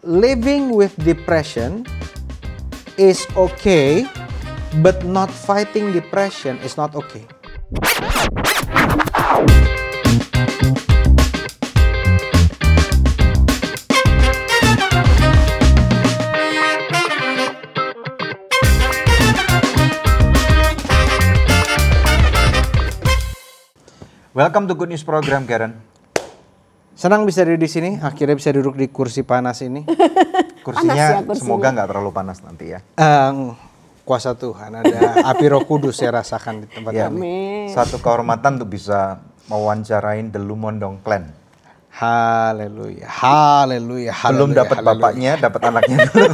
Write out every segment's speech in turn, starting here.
living with depression is okay, but not fighting depression is not okay. Welcome to Good News Program, Karen. Senang bisa duduk di sini, akhirnya bisa duduk di kursi panas ini. Kursinya semoga nggak terlalu panas nanti ya. Kuasa Tuhan, ada api Roh Kudus saya rasakan di tempat Ya, ini. satu kehormatan untuk bisa mewawancarain The Lumondong Clan. Haleluya, haleluya, Belum dapat bapaknya, dapat anaknya dulu.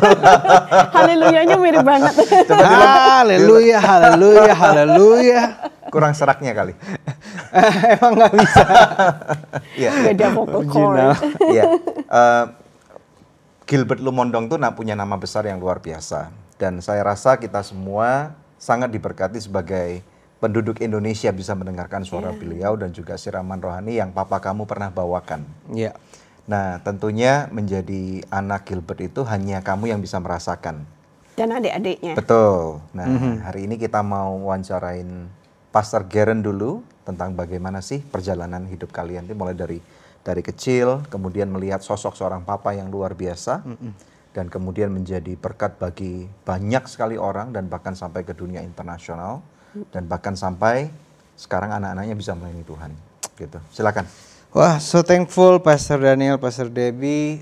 Haleluyanya mirip banget. Haleluya, haleluya, haleluya. Kurang seraknya kali. Emang nggak bisa. Iya. Beda vocal cord. Iya. Gilbert Lumondong tuh punya nama besar yang luar biasa. Dan saya rasa kita semua sangat diberkati sebagai penduduk Indonesia bisa mendengarkan suara beliau dan juga siraman rohani yang papa kamu pernah bawakan. Iya. Nah, tentunya menjadi anak Gilbert itu hanya kamu yang bisa merasakan. Dan adik-adiknya. Betul. Nah, hari ini kita mau wawancarain Pastor Garen dulu tentang bagaimana sih perjalanan hidup kalian itu mulai dari kecil, kemudian melihat sosok seorang papa yang luar biasa, dan kemudian menjadi berkat bagi banyak sekali orang dan bahkan sampai ke dunia internasional. Dan bahkan sampai sekarang anak-anaknya bisa melayani Tuhan, gitu. Silakan. Wah, so thankful Pastor Daniel, Pastor Debbie,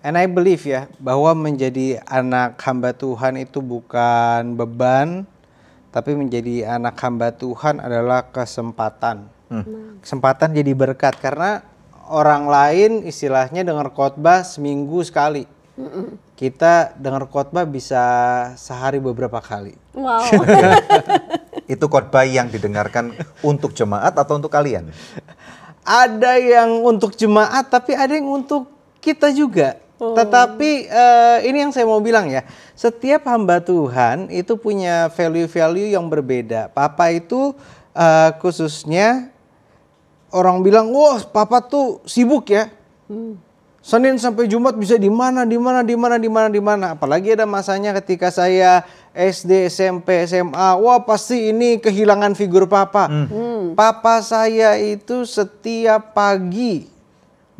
and I believe ya bahwa menjadi anak hamba Tuhan itu bukan beban, tapi menjadi anak hamba Tuhan adalah kesempatan. Kesempatan jadi berkat karena orang lain istilahnya dengar khotbah seminggu sekali. Kita dengar khotbah bisa sehari beberapa kali. Wow. Itu khotbah yang didengarkan untuk jemaat atau untuk kalian? Ada yang untuk jemaat, tapi ada yang untuk kita juga. Tetapi ini yang saya mau bilang ya, setiap hamba Tuhan itu punya value-value yang berbeda. Papa itu khususnya orang bilang, wah papa tuh sibuk ya. Senin sampai Jumat bisa di mana. Apalagi ada masanya ketika saya SD, SMP, SMA. Wah pasti ini kehilangan figur papa. Papa saya itu setiap pagi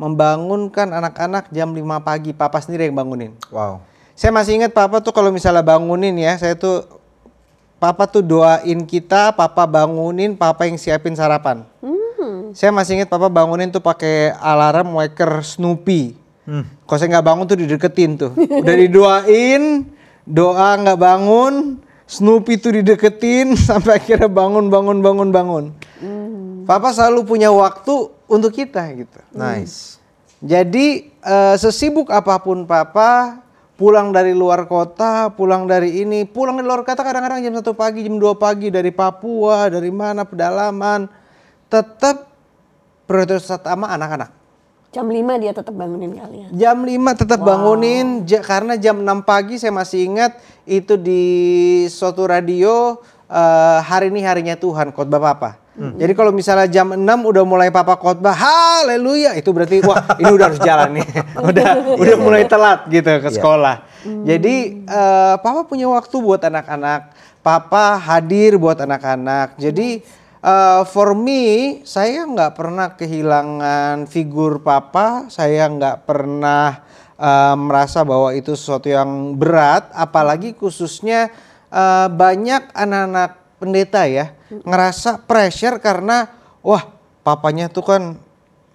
membangunkan anak-anak jam 5 pagi. Papa sendiri yang bangunin. Wow. Saya masih ingat papa tuh kalau misalnya bangunin ya. Papa tuh doain kita, papa bangunin, papa yang siapin sarapan. Saya masih ingat papa bangunin tuh pakai alarm waker Snoopy. Kalau saya nggak bangun tuh dideketin tuh. Udah didoain, doa nggak bangun, Snoopy tuh dideketin sampai akhirnya bangun. Papa selalu punya waktu untuk kita gitu. Nice. Jadi sesibuk apapun papa, pulang dari luar kota, pulang dari luar kota kadang-kadang jam 1 pagi, jam 2 pagi dari Papua, dari mana pedalaman, tetap prioritas utama anak-anak. Jam 5 dia tetap bangunin kalian. Jam 5 tetap bangunin karena jam 6 pagi saya masih ingat itu di suatu radio hari ini harinya Tuhan khotbah papa. Jadi kalau misalnya jam 6 udah mulai papa khotbah, haleluya, itu berarti wah ini udah harus jalan nih. udah mulai telat gitu ke sekolah. Jadi papa punya waktu buat anak-anak. Papa hadir buat anak-anak. Jadi for me, saya nggak pernah kehilangan figur papa. Saya nggak pernah merasa bahwa itu sesuatu yang berat. Apalagi khususnya banyak anak-anak pendeta ya ngerasa pressure karena wah papanya tuh kan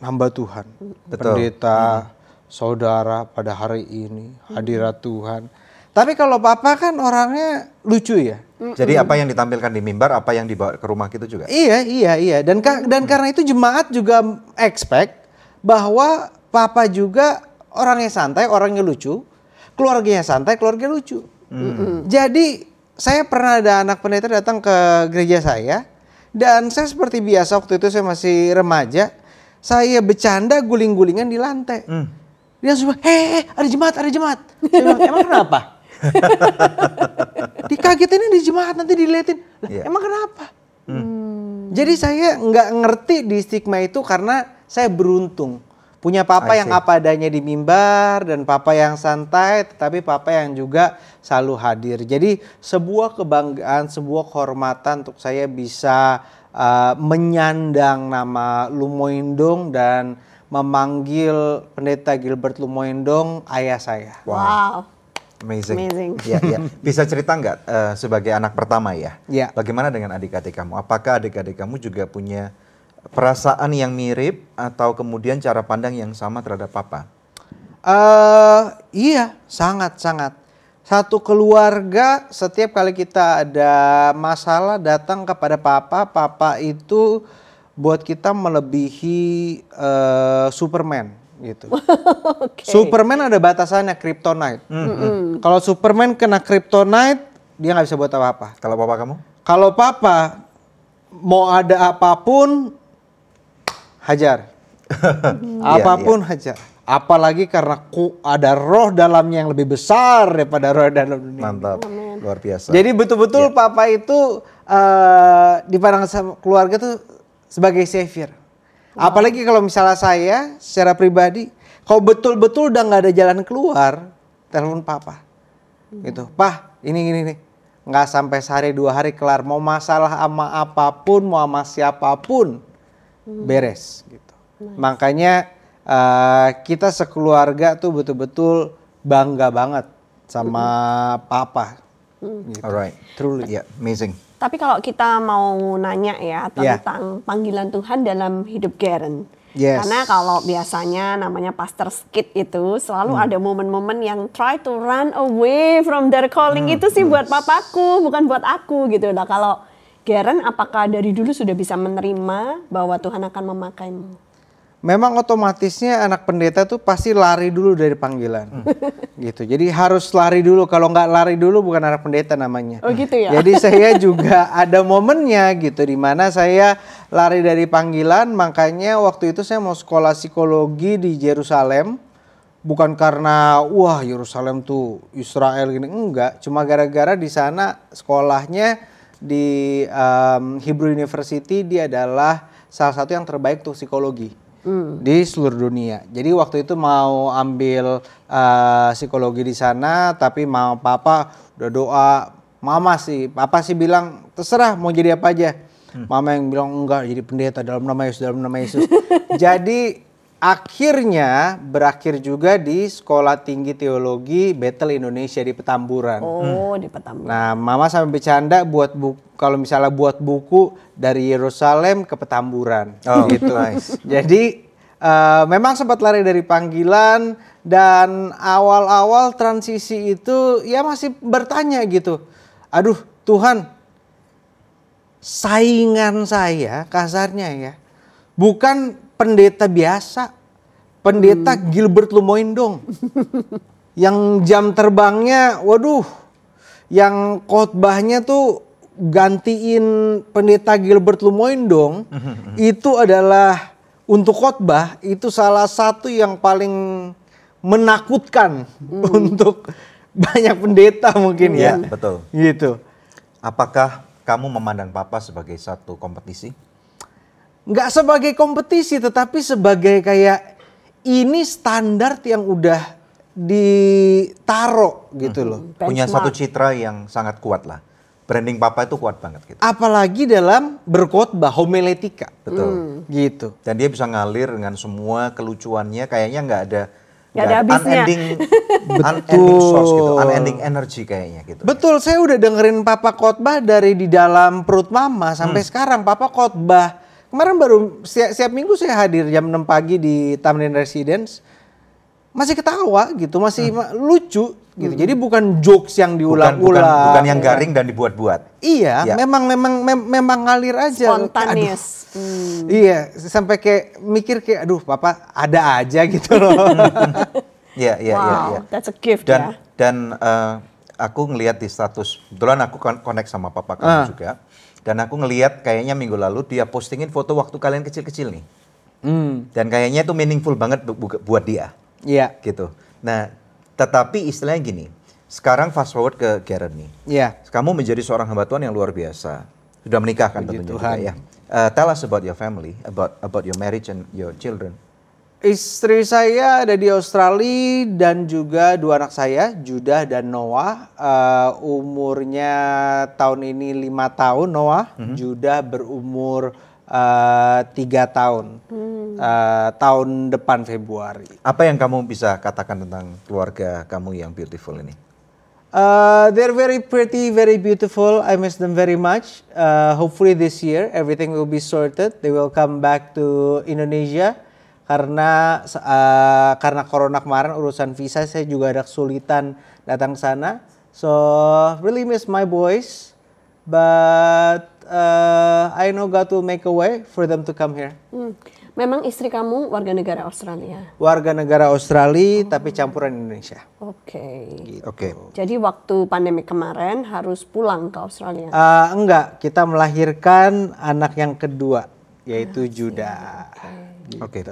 hamba Tuhan. Betul. Pendeta, saudara pada hari ini, hadirat Tuhan. Tapi kalau papa kan orangnya lucu ya. Jadi apa yang ditampilkan di mimbar, apa yang dibawa ke rumah kita juga? Iya. Dan karena itu jemaat juga expect bahwa papa juga orangnya santai, orangnya lucu. Keluarganya santai, keluarga lucu. Jadi saya pernah ada anak pendeta datang ke gereja saya. Dan saya seperti biasa waktu itu saya masih remaja. Saya bercanda guling-gulingan di lantai. Dia langsung bilang, ada jemaat. Saya bilang, emang kenapa? Dikagetin di jemaat nanti diliatin. Emang kenapa? Jadi saya nggak ngerti di stigma itu karena saya beruntung Punya papa I yang see. apa adanya di mimbar dan papa yang santai, tetapi papa yang juga selalu hadir. Jadi sebuah kebanggaan, sebuah kehormatan untuk saya bisa menyandang nama Lumoindong dan memanggil Pendeta Gilbert Lumoindong ayah saya. Wow. Amazing. Amazing. Ya, ya. Bisa cerita nggak sebagai anak pertama ya? Ya. Bagaimana dengan adik-adik kamu? Apakah adik-adik kamu juga punya perasaan yang mirip atau kemudian cara pandang yang sama terhadap papa? Iya, sangat-sangat. Satu keluarga setiap kali kita ada masalah datang kepada papa, papa itu buat kita melebihi Superman gitu. Oke. Superman ada batasannya, kryptonite. Kalau Superman kena kryptonite, dia nggak bisa buat apa-apa. Kalau papa kamu? Kalau papa mau ada apapun, hajar. Apapun hajar. Apalagi karena ada roh dalamnya yang lebih besar daripada roh dalam dunia. Mantap, luar biasa. Jadi betul-betul papa itu dipandang sama keluarga tuh sebagai savior. Apalagi kalau misalnya saya secara pribadi, kalau betul-betul udah nggak ada jalan keluar, telepon papa. Gitu, Pah, ini nih. Nggak sampai sehari 2 hari kelar. Mau masalah sama apapun, mau sama siapapun, beres. Gitu. Makanya kita sekeluarga tuh betul-betul bangga banget sama papa. Gitu. Alright, Truly. Yeah, amazing. Tapi kalau kita mau nanya ya Ya. tentang panggilan Tuhan dalam hidup Garen. Yes. Karena kalau biasanya namanya pastor skit itu selalu ada momen-momen yang try to run away from their calling itu sih buat papaku, bukan buat aku gitu. Nah kalau Garen apakah dari dulu sudah bisa menerima bahwa Tuhan akan memakaimu? Memang otomatisnya anak pendeta tuh pasti lari dulu dari panggilan. Gitu. Jadi harus lari dulu. Kalau nggak lari dulu bukan anak pendeta namanya. Oh gitu ya? Jadi saya juga ada momennya gitu di mana saya lari dari panggilan. Makanya waktu itu saya mau sekolah psikologi di Yerusalem. Bukan karena wah Yerusalem tuh Israel gini, enggak. Cuma gara-gara di sana sekolahnya di Hebrew University, dia adalah salah satu yang terbaik tuh psikologi di seluruh dunia. Jadi waktu itu mau ambil psikologi di sana, tapi mau papa udah doa, papa sih bilang terserah mau jadi apa aja. Mama yang bilang enggak, jadi pendeta dalam nama Yesus, dalam nama Yesus. Jadi akhirnya berakhir juga di Sekolah Tinggi Teologi Bethel Indonesia di Petamburan. Oh di Petamburan. Nah, mama sampai bercanda buat kalau misalnya buat buku dari Yerusalem ke Petamburan, gitu. Nice. Jadi memang sempat lari dari panggilan dan awal-awal transisi itu ya masih bertanya gitu. Aduh Tuhan, saingan saya kasarnya ya, bukan pendeta biasa, pendeta Gilbert Lumoindong. Yang jam terbangnya, waduh, yang khotbahnya tuh gantiin pendeta Gilbert Lumoindong, itu adalah untuk khotbah itu salah satu yang paling menakutkan untuk banyak pendeta mungkin ya. Betul. Gitu. Apakah kamu memandang papa sebagai satu kompetisi? Nggak sebagai kompetisi, tetapi sebagai kayak ini standar yang udah ditaro gitu loh. Punya Benchmark. satu citra yang sangat kuat lah. Branding papa itu kuat banget gitu. Apalagi dalam berkhotbah homiletika. Betul. Gitu. Dan dia bisa ngalir dengan semua kelucuannya, kayaknya nggak ada habisnya. unending source gitu, unending energy kayaknya gitu. Betul, saya udah dengerin papa khotbah dari di dalam perut mama sampai sekarang papa khotbah. Kemarin baru setiap minggu saya hadir jam 6 pagi di Tamrin Residence. Masih ketawa gitu, masih lucu gitu. Jadi bukan jokes yang diulang-ulang. Bukan yang garing dan dibuat-buat. Iya, Ya. memang ngalir aja. Spontaneous. Iya, sampai kayak mikir kayak aduh papa ada aja gitu loh. Iya. Wow, that's a gift Dan ya. dan aku ngelihat di status, kebetulan aku connect sama papa kamu juga. Dan aku ngelihat kayaknya minggu lalu dia postingin foto waktu kalian kecil-kecil nih. Dan kayaknya itu meaningful banget buat dia. Iya. Gitu. Nah, tetapi istilahnya gini, sekarang fast forward ke Garen nih. Iya. Kamu menjadi seorang hamba Tuhan yang luar biasa. Sudah menikah kan Puji tentunya Tuhan. juga ya. Tell us about your family, about your marriage and your children. Istri saya ada di Australia dan juga dua anak saya, Judah dan Noah. Umurnya tahun ini 5 tahun Noah, Judah berumur 3 tahun. Tahun depan Februari. Apa yang kamu bisa katakan tentang keluarga kamu yang beautiful ini? They're very pretty, very beautiful. I miss them very much. Hopefully this year everything will be sorted. They will come back to Indonesia. Karena corona kemarin urusan visa saya juga ada kesulitan datang ke sana. So really miss my boys, but I know God will make a way for them to come here. Memang istri kamu warga negara Australia? Warga negara Australia tapi campuran Indonesia. Oke. Oke. Jadi waktu pandemi kemarin harus pulang ke Australia? Enggak, kita melahirkan anak yang kedua yaitu Judah. Oke.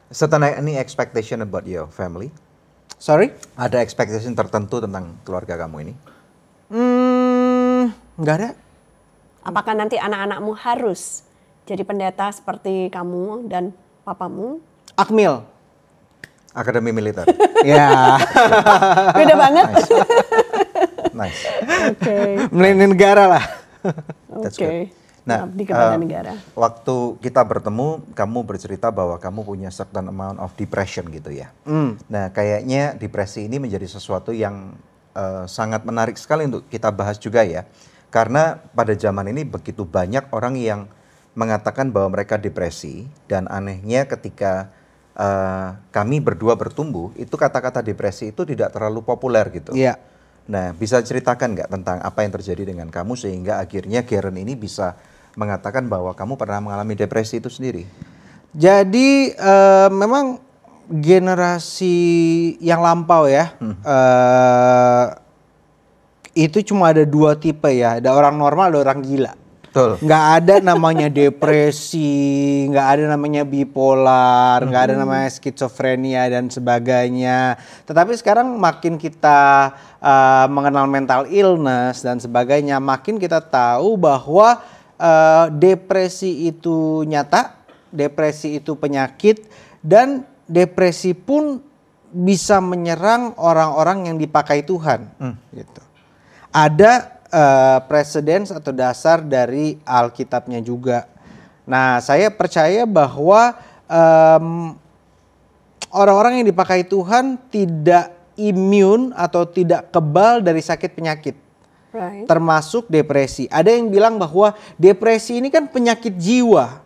Setelah any expectation about your family? Sorry? Ada expectation tertentu tentang keluarga kamu ini? Nggak ada. Apakah nanti anak-anakmu harus jadi pendeta seperti kamu dan papamu? Akmil. Akademi militer. Ya. Beda banget. Nice. Oke. Melayani negara lah. That's Oke. good. Nah, Di kepada negara. waktu kita bertemu, kamu bercerita bahwa kamu punya certain amount of depression gitu ya. Nah, kayaknya depresi ini menjadi sesuatu yang sangat menarik sekali untuk kita bahas juga ya. Karena pada zaman ini begitu banyak orang yang mengatakan bahwa mereka depresi, dan anehnya ketika kami berdua bertumbuh, itu kata-kata depresi itu tidak terlalu populer gitu. Iya. Nah, bisa ceritakan nggak tentang apa yang terjadi dengan kamu sehingga akhirnya Garen ini bisa mengatakan bahwa kamu pernah mengalami depresi itu sendiri? Jadi memang generasi yang lampau ya, itu cuma ada 2 tipe ya, ada orang normal, ada orang gila. Betul. Nggak ada namanya depresi, nggak ada namanya bipolar, nggak ada namanya skizofrenia dan sebagainya. Tetapi sekarang makin kita mengenal mental illness dan sebagainya, makin kita tahu bahwa depresi itu nyata, depresi itu penyakit, dan depresi pun bisa menyerang orang-orang yang dipakai Tuhan. Gitu. Ada preseden atau dasar dari Alkitabnya juga. Nah, saya percaya bahwa orang-orang yang dipakai Tuhan tidak imun atau tidak kebal dari sakit penyakit. Right. Termasuk depresi. Ada yang bilang bahwa depresi ini kan penyakit jiwa.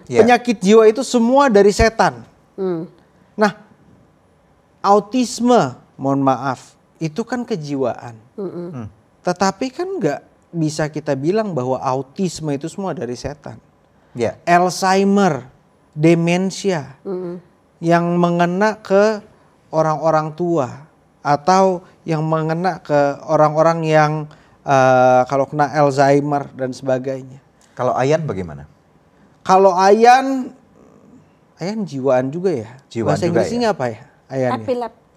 Yeah. Penyakit jiwa itu semua dari setan. Nah, autisme, mohon maaf, itu kan kejiwaan. Tetapi kan nggak bisa kita bilang bahwa autisme itu semua dari setan. Ya. Alzheimer, demensia, yang mengena ke orang-orang tua atau yang mengena ke orang-orang yang kalau kena Alzheimer dan sebagainya. Kalau Ayan bagaimana? Kalau Ayan jiwaan juga ya. Jiwaan Bahasa juga Inggrisnya apa ya? Ayan.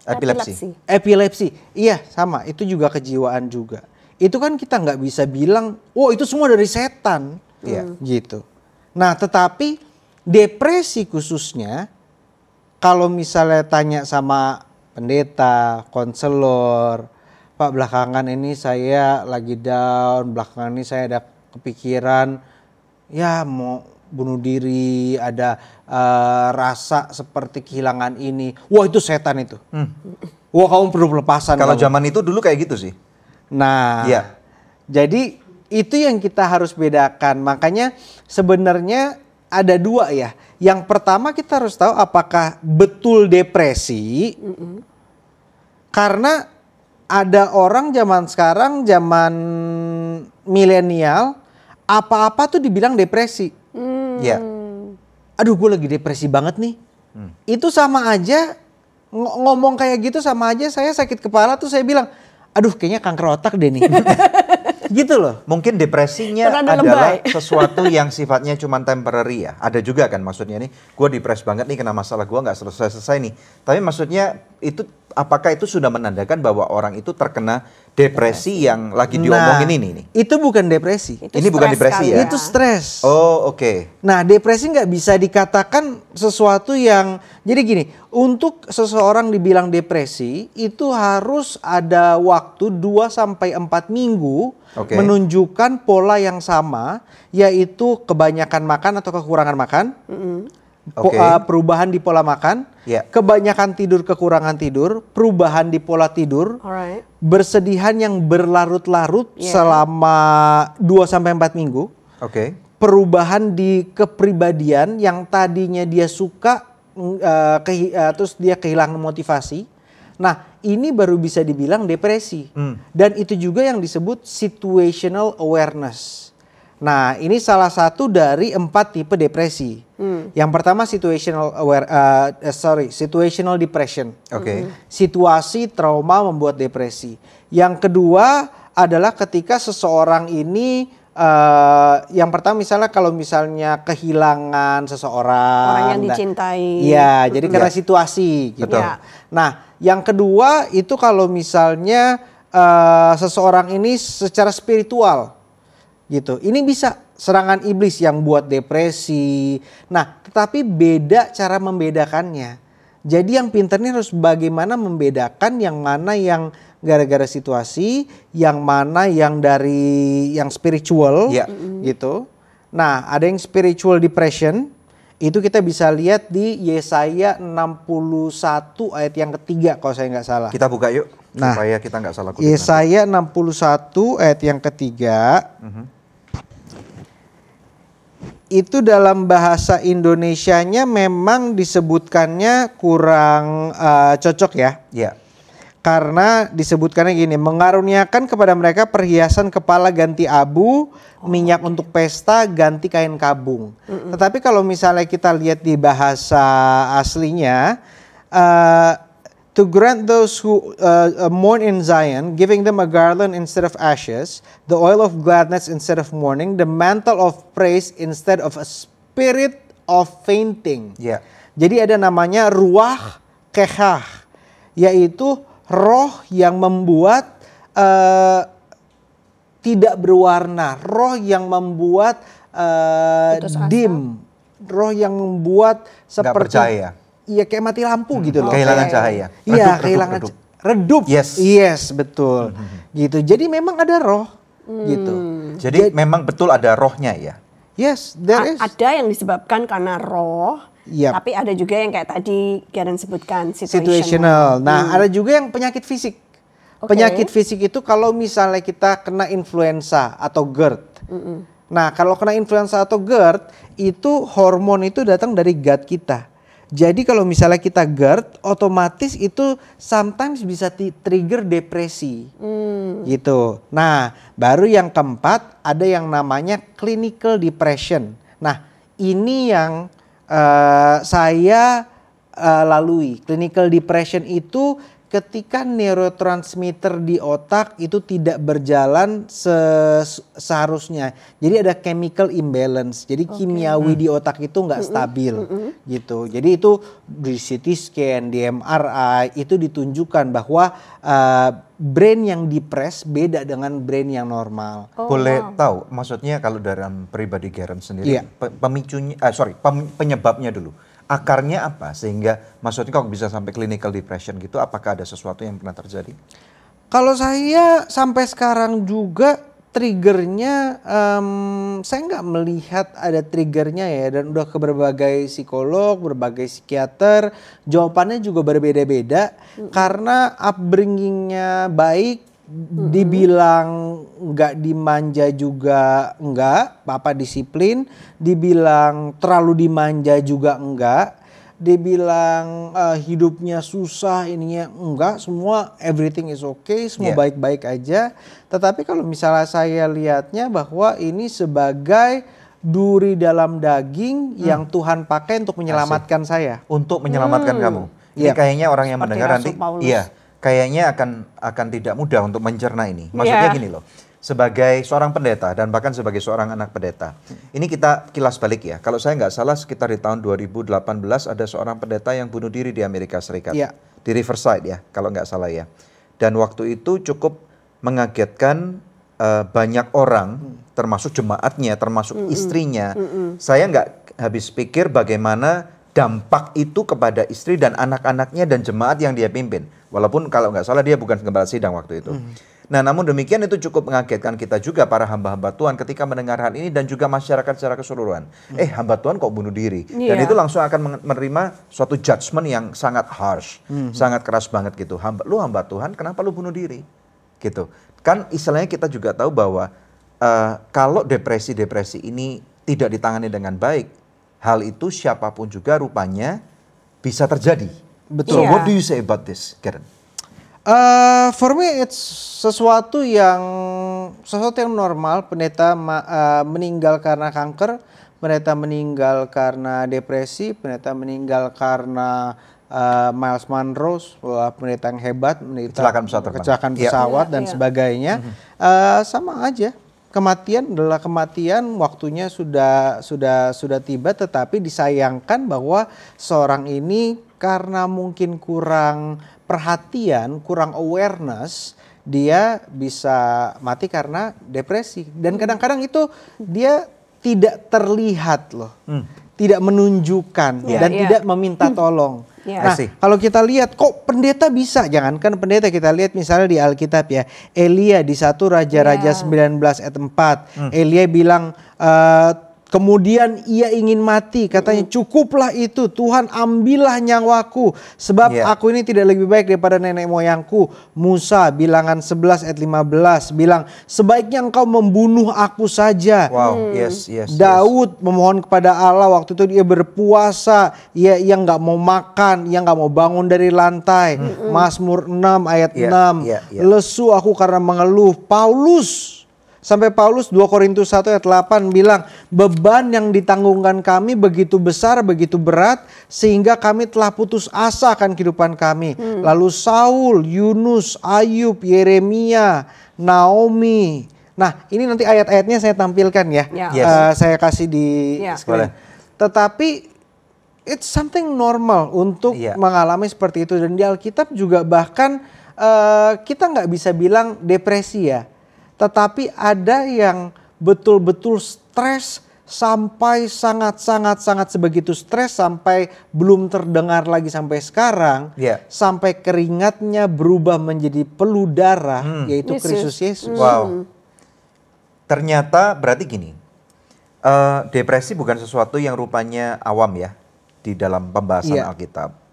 Epilepsi. Epilepsi. Iya, sama. Itu juga kejiwaan juga. Itu kan kita nggak bisa bilang, oh itu semua dari setan. Iya. Gitu. Nah, tetapi depresi khususnya, kalau misalnya tanya sama pendeta, konselor, Pak belakangan ini saya lagi down, belakangan ini saya ada kepikiran, ya mau bunuh diri, ada rasa seperti kehilangan ini. Wah itu setan itu. Wah kamu perlu pelepasan. Kalau kamu. zaman itu dulu kayak gitu sih. Nah, Iya. jadi itu yang kita harus bedakan. Makanya sebenarnya ada 2 ya. Yang pertama kita harus tahu apakah betul depresi. Karena ada orang zaman sekarang, zaman milenial, apa-apa tuh dibilang depresi. Iya. Aduh gue lagi depresi banget nih. Itu sama aja, ngomong kayak gitu sama aja saya sakit kepala tuh saya bilang, aduh kayaknya kanker otak deh nih. Gitu loh. Mungkin depresinya Terlalu adalah lebay. sesuatu yang sifatnya cuma temporary ya. Ada juga kan maksudnya nih, gue depres banget nih kena masalah gue nggak selesai-selesai nih. Tapi maksudnya itu apakah itu sudah menandakan bahwa orang itu terkena depresi yang lagi diomongin ini nih? Itu bukan depresi. Itu Ini bukan stres depresi kali ya? Itu stres. Oh oke. Nah, depresi nggak bisa dikatakan sesuatu yang, jadi gini, untuk seseorang dibilang depresi itu harus ada waktu 2-4 minggu Oke. menunjukkan pola yang sama, yaitu kebanyakan makan atau kekurangan makan, Oke. perubahan di pola makan, Ya. kebanyakan tidur kekurangan tidur, perubahan di pola tidur, Alright. bersedihan yang berlarut-larut Yeah. selama 2-4 minggu. Oke. Perubahan di kepribadian yang tadinya dia suka terus dia kehilangan motivasi. Nah, ini baru bisa dibilang depresi. Dan itu juga yang disebut situational awareness. Nah, ini salah satu dari 4 tipe depresi. Yang pertama situational depression. Oke. Situasi trauma membuat depresi. Yang kedua adalah ketika seseorang ini yang pertama misalnya kalau misalnya kehilangan seseorang, Orang yang dicintai. Iya, jadi karena Ya. situasi gitu. Betul. Ya. Nah, yang kedua itu kalau misalnya seseorang ini secara spiritual gitu. Ini bisa serangan iblis yang buat depresi. Nah, tetapi beda cara membedakannya. Jadi yang pinter nih harus bagaimana membedakan yang mana yang gara-gara situasi, yang mana yang dari yang spiritual Ya. gitu. Nah, ada yang spiritual depression. Itu kita bisa lihat di Yesaya 61 ayat yang ketiga kalau saya nggak salah. Kita buka yuk Nah, supaya kita nggak salah kutip. Yesaya 61 ayat yang ketiga. Itu dalam bahasa Indonesianya memang disebutkannya kurang cocok ya. Ya. Karena disebutkannya gini, mengaruniakan kepada mereka perhiasan kepala ganti abu, minyak untuk pesta, ganti kain kabung. Tetapi kalau misalnya kita lihat di bahasa aslinya, to grant those who mourn in Zion, giving them a garland instead of ashes, the oil of gladness instead of mourning, the mantle of praise instead of a spirit of fainting. Ya. Jadi ada namanya ruah kehah, yaitu roh yang membuat tidak berwarna, roh yang membuat Putus asa. dim, roh yang membuat seperti percaya. Iya kayak mati lampu gitu loh. Kehilangan cahaya. Iya, Redup, kehilangan redup. redup. Yes. Yes, betul. Gitu. Jadi memang ada roh gitu. Jadi memang betul ada rohnya ya. Yes, there is. Ada yang disebabkan karena roh, Yap. tapi ada juga yang kayak tadi Karen sebutkan Situational. Nah, ada juga yang penyakit fisik. Oke. Penyakit fisik itu kalau misalnya kita kena influenza atau GERD. Nah, kalau kena influenza atau GERD, itu hormon itu datang dari gut kita. Jadi kalau misalnya kita GERD, otomatis itu sometimes bisa trigger depresi. Gitu. Nah, baru yang keempat ada yang namanya clinical depression. Nah, ini yang saya lalui. Clinical depression itu ketika neurotransmitter di otak itu tidak berjalan seharusnya. Jadi ada chemical imbalance. Jadi kimiawi di otak itu nggak stabil gitu. Jadi itu di CT scan, di MRI itu ditunjukkan bahwa brain yang depres beda dengan brain yang normal. Boleh tahu maksudnya kalau dalam pribadi Garen sendiri Iya. penyebabnya dulu. Akarnya apa sehingga maksudnya kalau bisa sampai clinical depression gitu, apakah ada sesuatu yang pernah terjadi? Kalau saya sampai sekarang juga triggernya saya nggak melihat ada triggernya ya, dan udah ke berbagai psikolog, berbagai psikiater, jawabannya juga berbeda-beda karena upbringingnya baik. Dibilang nggak dimanja juga enggak, papa disiplin. Dibilang terlalu dimanja juga enggak. Dibilang hidupnya susah ininya enggak, semua everything is okay, semua Yeah. baik-baik aja. Tetapi kalau misalnya saya lihatnya bahwa ini sebagai duri dalam daging yang Tuhan pakai untuk menyelamatkan saya. Untuk menyelamatkan kamu. Ini Iya. kayaknya orang yang Seperti mendengar Rasul nanti, Paulus. iya, kayaknya akan tidak mudah untuk mencerna ini. Maksudnya Iya. gini loh. sebagai seorang pendeta dan bahkan sebagai seorang anak pendeta. Ini kita kilas balik ya. Kalau saya nggak salah sekitar di tahun 2018 ada seorang pendeta yang bunuh diri di Amerika Serikat. Iya. Di Riverside ya, kalau nggak salah ya. Dan waktu itu cukup mengagetkan banyak orang, termasuk jemaatnya, termasuk istrinya. Saya nggak habis pikir bagaimana dampak itu kepada istri dan anak-anaknya dan jemaat yang dia pimpin. Walaupun kalau nggak salah dia bukan gembala sidang waktu itu. Nah, namun demikian itu cukup mengagetkan kita juga para hamba-hamba Tuhan ketika mendengar hal ini dan juga masyarakat secara keseluruhan. Hamba Tuhan kok bunuh diri? Dan itu langsung akan menerima suatu judgment yang sangat harsh, sangat keras banget gitu. Lu hamba Tuhan, kenapa lu bunuh diri? Gitu. Kan istilahnya kita juga tahu bahwa kalau depresi-depresi ini tidak ditangani dengan baik, hal itu siapapun juga rupanya bisa terjadi. Betul. So what do you say about this, Karen? For me it's sesuatu yang normal. Pendeta meninggal karena kanker, pendeta meninggal karena depresi, pendeta meninggal karena Miles Monroe, pendeta yang hebat, kecelakaan pesawat dan sebagainya. Sama aja. Kematian adalah kematian, waktunya sudah tiba, tetapi disayangkan bahwa seorang ini karena mungkin kurang perhatian, kurang awareness, dia bisa mati karena depresi. Dan kadang-kadang itu dia tidak terlihat loh, tidak menunjukkan dan tidak meminta tolong. Nah, kalau kita lihat kok pendeta bisa, jangankan pendeta, kita lihat misalnya di Alkitab ya, Elia di 1 Raja-Raja 19 ayat 4, Elia bilang kemudian ia ingin mati, katanya cukuplah itu, Tuhan ambillah nyawaku sebab aku ini tidak lebih baik daripada nenek moyangku. Musa bilangan 11 ayat 15 bilang sebaiknya engkau membunuh aku saja. Daud memohon kepada Allah, waktu itu dia berpuasa, ia nggak mau makan, ia nggak mau bangun dari lantai. Mazmur 6 ayat 6, lesu aku karena mengeluh. Sampai Paulus 2 Korintus 1 ayat 8 bilang beban yang ditanggungkan kami begitu besar, begitu berat sehingga kami telah putus asa akan kehidupan kami. Lalu Saul, Yunus, Ayub, Yeremia, Naomi. Nah, ini nanti ayat-ayatnya saya tampilkan ya. Saya kasih di screen. Tetapi it's something normal untuk mengalami seperti itu. Dan di Alkitab juga bahkan kita nggak bisa bilang depresi ya. Tetapi ada yang betul-betul stres sampai sangat sebegitu stres sampai belum terdengar lagi sampai sekarang. Sampai keringatnya berubah menjadi peluh darah, yaitu Kristus Yesus. Wow. Ternyata berarti gini, depresi bukan sesuatu yang rupanya awam ya di dalam pembahasan Alkitab.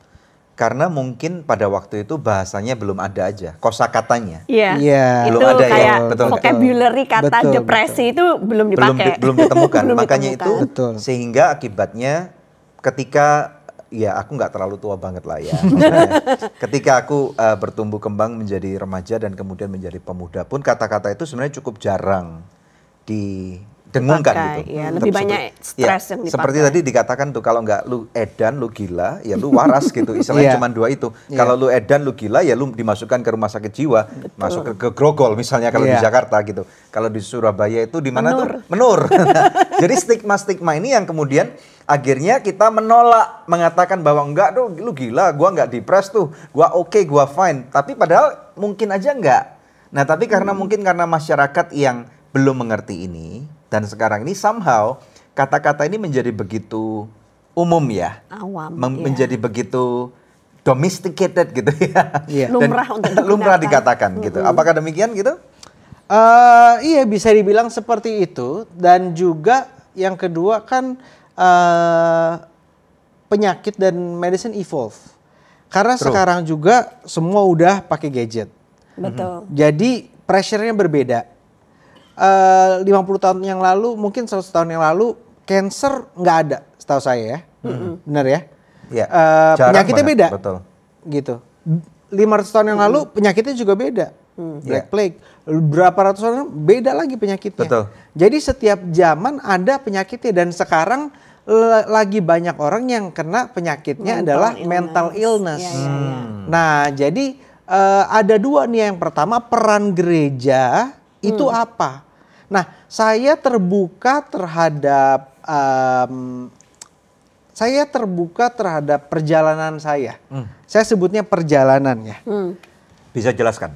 Karena mungkin pada waktu itu bahasanya belum ada aja, kosakatanya. Belum itu ada kayak betul. vocabulary kata depresi itu belum dipakai. Belum ditemukan. Makanya itu sehingga akibatnya ketika aku nggak terlalu tua banget lah ya. Ketika aku bertumbuh kembang menjadi remaja dan kemudian menjadi pemuda pun kata-kata itu sebenarnya cukup jarang didengungkan gitu. Lebih banyak stres yang dipakai. Seperti tadi dikatakan tuh, kalau nggak lu edan, lu gila, ya lu waras gitu. Istilahnya cuma dua itu. Kalau lu edan, lu gila, ya lu dimasukkan ke rumah sakit jiwa. Masuk ke Grogol misalnya kalau di Jakarta gitu. Kalau di Surabaya itu di mana tuh? Menur. Jadi stigma-stigma ini yang kemudian akhirnya kita menolak, mengatakan bahwa enggak tuh, lu gila, gua nggak depres tuh. Gua oke, gua fine. Tapi padahal mungkin aja enggak. Nah, tapi karena mungkin karena masyarakat yang belum mengerti ini, dan sekarang ini somehow kata-kata ini menjadi begitu umum ya. Awam. Menjadi begitu domesticated gitu ya. Lumrah dikatakan gitu. Apakah demikian gitu? Iya, bisa dibilang seperti itu. Dan juga yang kedua kan penyakit dan medicine evolve. Karena sekarang juga semua udah pakai gadget. Betul. Jadi pressure-nya berbeda. 50 tahun yang lalu, mungkin 100 tahun yang lalu, cancer nggak ada, setahu saya ya. Benar ya? Penyakitnya beda. Betul. Gitu. 500 tahun yang lalu penyakitnya juga beda. Black Plague. Berapa ratus tahun beda lagi penyakitnya. Betul. Jadi setiap zaman ada penyakitnya, dan sekarang lagi banyak orang yang kena penyakitnya adalah mental illness. Nah, jadi ada dua nih. Yang pertama, peran gereja Itu apa? Nah, saya terbuka terhadap perjalanan saya. Saya sebutnya perjalanan ya. Bisa jelaskan?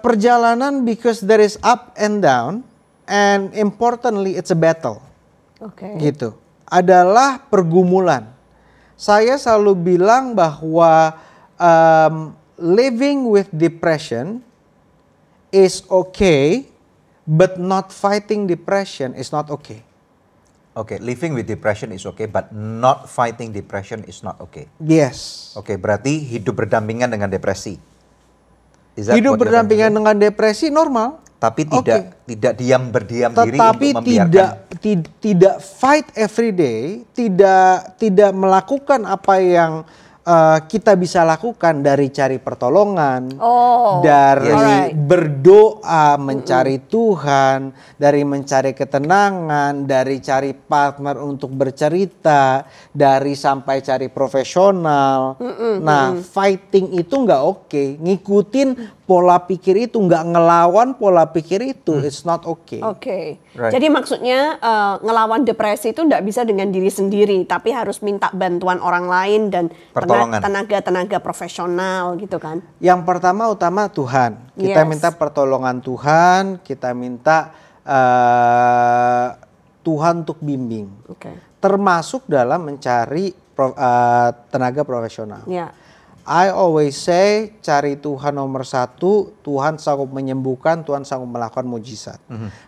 Perjalanan because there is up and down, and importantly it's a battle. Oke. Gitu. Adalah pergumulan. Saya selalu bilang bahwa living with depression is okay, but not fighting depression is not okay. Oke, living with depression is okay, but not fighting depression is not okay. Yes. Oke, berarti hidup berdampingan dengan depresi. Is that Hidup what you're berdampingan trying to dengan depresi normal. say? Tapi tidak berdiam diri Tetapi untuk membiarkan. tidak fight every day, tidak melakukan apa yang kita bisa lakukan, dari cari pertolongan, dari alright. berdoa mencari Tuhan, dari mencari ketenangan, dari cari partner untuk bercerita, dari sampai cari profesional. Nah, fighting itu nggak oke. Ngikutin pola pikir itu, nggak ngelawan pola pikir itu, it's not okay. Oke. Right. Jadi maksudnya ngelawan depresi itu nggak bisa dengan diri sendiri, tapi harus minta bantuan orang lain dan Pertolongan. tenaga tenaga gitu kan? Yang pertama utama Tuhan. Kita Yes. minta pertolongan Tuhan, kita minta Tuhan untuk bimbing. Oke. Termasuk dalam mencari tenaga profesional. Ya. I always say, cari Tuhan nomor satu. Tuhan sanggup menyembuhkan, Tuhan sanggup melakukan mujizat.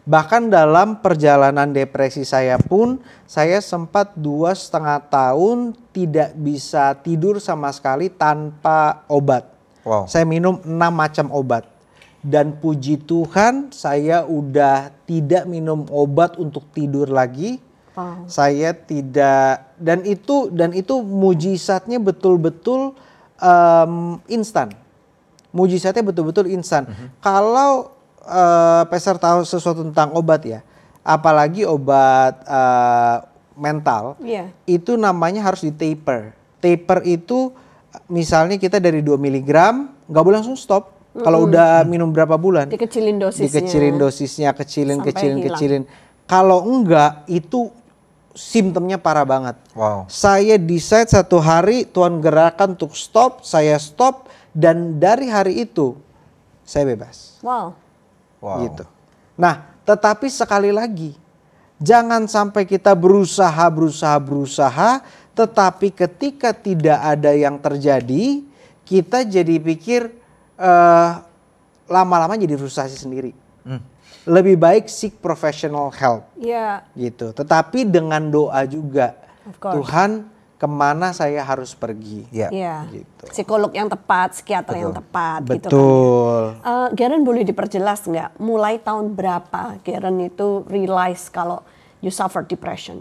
Bahkan dalam perjalanan depresi saya pun, saya sempat 2,5 tahun tidak bisa tidur sama sekali tanpa obat. Wow. Saya minum 6 macam obat. Dan puji Tuhan, saya udah tidak minum obat untuk tidur lagi. Wow. Saya tidak, dan itu mujizatnya betul-betul instan. Mujizatnya betul-betul instan. Kalau Peser tahu sesuatu tentang obat ya, apalagi obat mental, Iya. itu namanya harus di taper. Taper itu misalnya kita dari 2 mg, nggak boleh langsung stop. Kalau udah minum berapa bulan, Dikecilin dosisnya. dikecilin dosisnya, kecilin. Sampai hilang. Kalau enggak, itu simptomnya parah banget. Wow. Saya decide satu hari Tuhan gerakan untuk stop, saya stop, dan dari hari itu saya bebas. Wow. Wow. Gitu. Nah, tetapi sekali lagi, jangan sampai kita berusaha, tetapi ketika tidak ada yang terjadi, kita jadi pikir lama-lama jadi frustasi sendiri. Lebih baik seek professional help. Iya. Gitu. Tetapi dengan doa juga, Of course. Tuhan kemana saya harus pergi. Ya. Iya. Gitu. Psikolog yang tepat, psikiater yang tepat gitu kan. Betul. Garen boleh diperjelas nggak, mulai tahun berapa Garen itu realize kalau you suffer depression?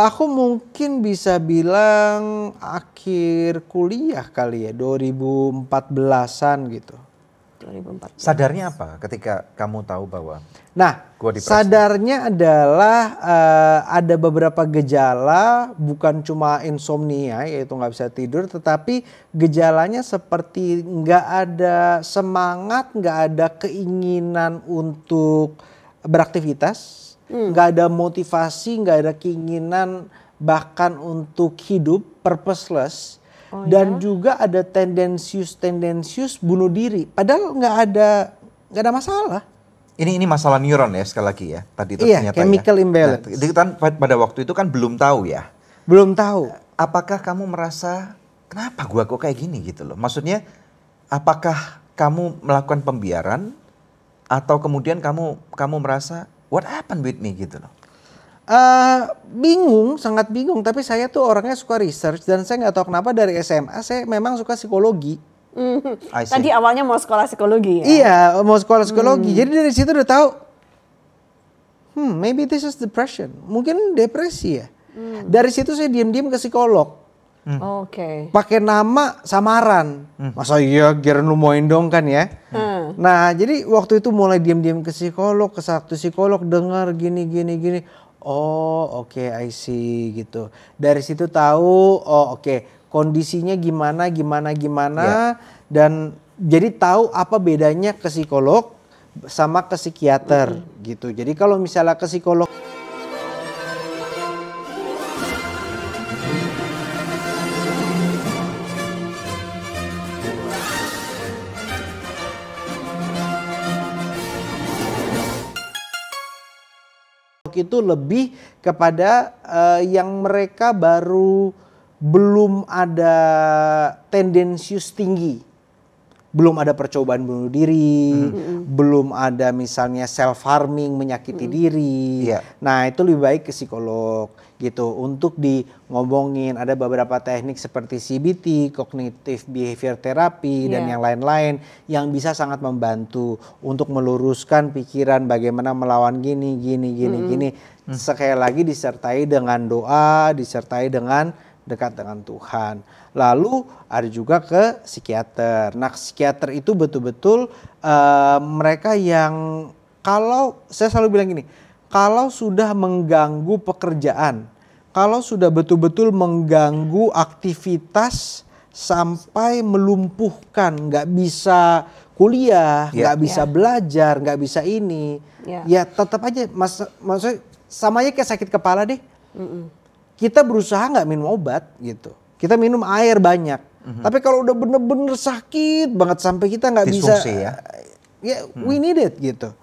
Aku mungkin bisa bilang akhir kuliah kali ya, 2014-an gitu. 2004. Sadarnya apa ketika kamu tahu bahwa Nah, Gua depresi. sadarnya adalah ada beberapa gejala, bukan cuma insomnia, yaitu nggak bisa tidur, tetapi gejalanya seperti nggak ada semangat, nggak ada keinginan untuk beraktivitas, nggak ada motivasi, nggak ada keinginan bahkan untuk hidup, purposeless. Dan juga ada tendensius bunuh diri. Padahal nggak ada masalah. ini masalah neuron ya sekali lagi ya tadi itu Iya, ternyata chemical ya. imbalance. Nah, itu kan pada waktu itu kan belum tahu ya. Belum tahu. Apakah kamu merasa kenapa gua kok kayak gini gitu loh? Maksudnya apakah kamu melakukan pembiaran atau kemudian kamu merasa what happened with me gitu loh? Bingung, sangat bingung. Tapi saya tuh orangnya suka research dan saya nggak tahu kenapa dari SMA saya memang suka psikologi. I see. Tadi awalnya mau sekolah psikologi ya? Iya, mau sekolah psikologi. Jadi dari situ udah tahu, maybe this is depression. Mungkin depresi ya. Dari situ saya diam-diam ke psikolog. Oke. Pakai nama samaran. Masa iya Garen lu mauin dong kan ya. Nah jadi waktu itu mulai diam-diam ke psikolog, ke satu psikolog, dengar gini. Oh oke, I see gitu. Dari situ tahu, oh oke, kondisinya gimana. Dan jadi tahu apa bedanya ke psikolog sama ke psikiater gitu. Jadi kalau misalnya ke psikolog itu lebih kepada yang mereka baru belum ada tendensius tinggi. Belum ada percobaan bunuh diri, belum ada misalnya self harming, menyakiti diri. Nah, itu lebih baik ke psikolog gitu untuk di ngomongin. Ada beberapa teknik seperti CBT, cognitive behavior therapy dan yang lain-lain yang bisa sangat membantu untuk meluruskan pikiran bagaimana melawan gini. Sekali lagi disertai dengan doa, disertai dengan dekat dengan Tuhan. Lalu ada juga ke psikiater. Nah, psikiater itu betul-betul mereka yang kalau saya selalu bilang gini, kalau sudah mengganggu pekerjaan, kalau sudah betul-betul mengganggu aktivitas sampai melumpuhkan, nggak bisa kuliah, nggak bisa belajar, nggak bisa ini, ya tetap aja maksudnya samanya kayak sakit kepala deh. Kita berusaha nggak minum obat gitu. Kita minum air banyak. Tapi kalau udah bener-bener sakit banget sampai kita nggak bisa, we need it gitu.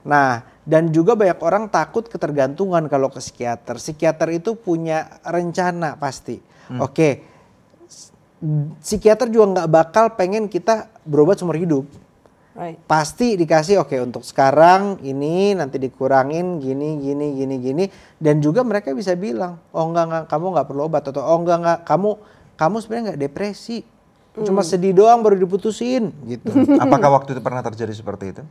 Nah, dan juga banyak orang takut ketergantungan kalau ke psikiater. Psikiater itu punya rencana pasti. Oke, psikiater juga nggak bakal pengen kita berobat seumur hidup. Pasti dikasih untuk sekarang ini, nanti dikurangin gini, dan juga mereka bisa bilang enggak kamu nggak perlu obat, atau enggak kamu sebenarnya nggak depresi, cuma sedih doang baru diputusin gitu. Apakah waktu itu pernah terjadi seperti itu?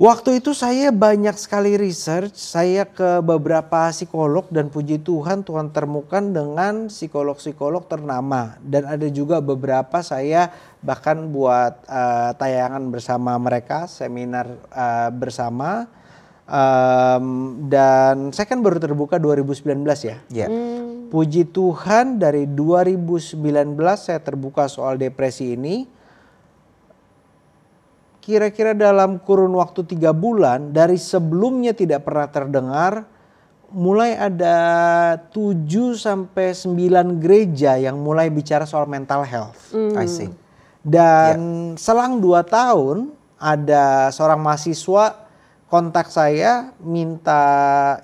Waktu itu saya banyak sekali research, saya ke beberapa psikolog dan puji Tuhan temukan dengan psikolog-psikolog ternama. Dan ada juga beberapa saya bahkan buat tayangan bersama mereka, seminar bersama. Dan saya kan baru terbuka 2019 ya. Puji Tuhan dari 2019 saya terbuka soal depresi ini. Kira-kira dalam kurun waktu 3 bulan dari sebelumnya tidak pernah terdengar, mulai ada 7 sampai 9 gereja yang mulai bicara soal mental health. I see. Dan selang 2 tahun ada seorang mahasiswa kontak saya minta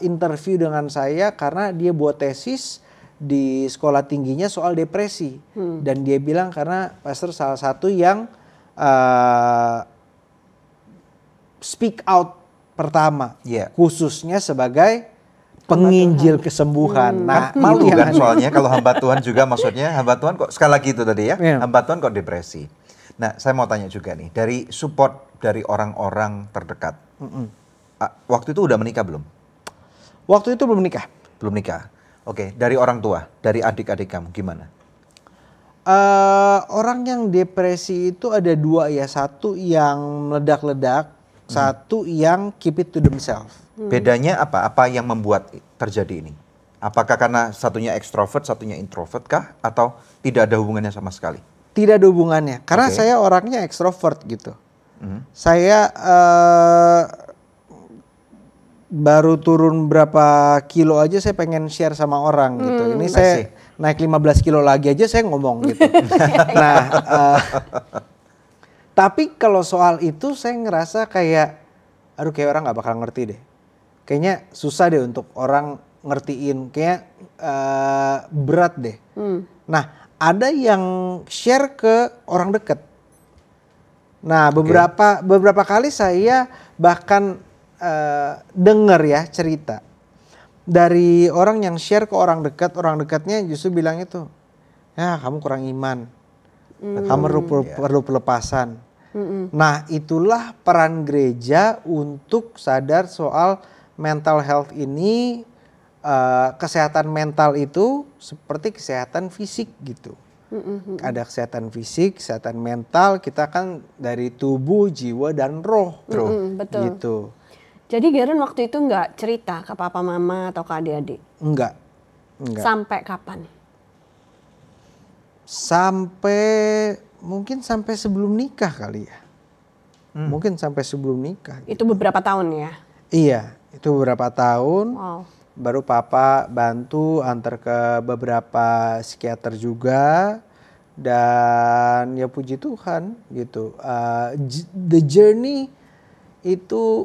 interview dengan saya karena dia buat tesis di sekolah tingginya soal depresi. Dan dia bilang karena pastor salah satu yang speak out pertama, khususnya sebagai penginjil kesembuhan. Nah, malu kan soalnya kalau hamba Tuhan juga, maksudnya hamba Tuhan kok sekali lagi itu tadi ya, hamba Tuhan kok depresi. Nah, saya mau tanya juga nih, dari support dari orang-orang terdekat, waktu itu udah menikah belum? Waktu itu belum nikah. Belum nikah. Oke, dari orang tua, dari adik-adik kamu gimana? Orang yang depresi itu ada 2 ya, satu yang meledak-ledak. Satu yang keep it to themselves. Bedanya apa? Apa yang membuat terjadi ini? Apakah karena satunya ekstrovert, satunya introvert kah? Atau tidak ada hubungannya sama sekali? Tidak ada hubungannya. Karena saya orangnya ekstrovert gitu. Saya baru turun berapa kilo aja saya pengen share sama orang gitu. Ini saya naik 15 kilo lagi aja saya ngomong gitu. Nah, tapi kalau soal itu saya ngerasa kayak, aduh kayak orang gak bakal ngerti deh. Kayaknya susah deh untuk orang ngertiin, kayak berat deh. Nah, ada yang share ke orang dekat. Nah, beberapa kali saya bahkan dengar ya cerita dari orang yang share ke orang dekat, orang dekatnya justru bilang itu, ya kamu kurang iman, kamu perlu pelepasan. Nah, itulah peran gereja untuk sadar soal mental health ini. Kesehatan mental itu seperti kesehatan fisik gitu. Ada kesehatan fisik, kesehatan mental, kita kan dari tubuh, jiwa, dan roh. Betul. Gitu. Jadi Garen waktu itu nggak cerita ke papa mama atau ke adik-adik? Enggak. Sampai kapan? Mungkin sampai sebelum nikah kali ya. mungkin sampai sebelum nikah. Itu beberapa tahun ya? Iya, itu beberapa tahun. Wow. Baru papa bantu antar ke beberapa psikiater juga. Dan ya puji Tuhan gitu. The journey itu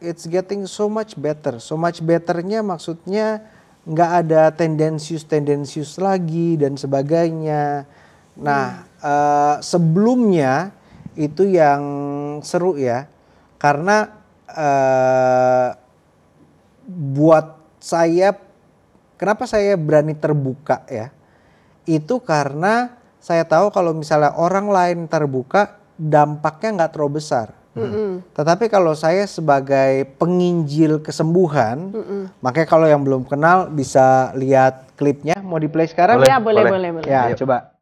it's getting so much better. So much betternya maksudnya nggak ada tendensius lagi dan sebagainya. Nah sebelumnya itu yang seru ya. Karena buat saya, kenapa saya berani terbuka ya. Itu karena saya tahu kalau misalnya orang lain terbuka dampaknya nggak terlalu besar. Tetapi kalau saya sebagai penginjil kesembuhan, makanya kalau yang belum kenal bisa lihat klipnya. Mau di play sekarang? Ya boleh. Ya Ayo. coba.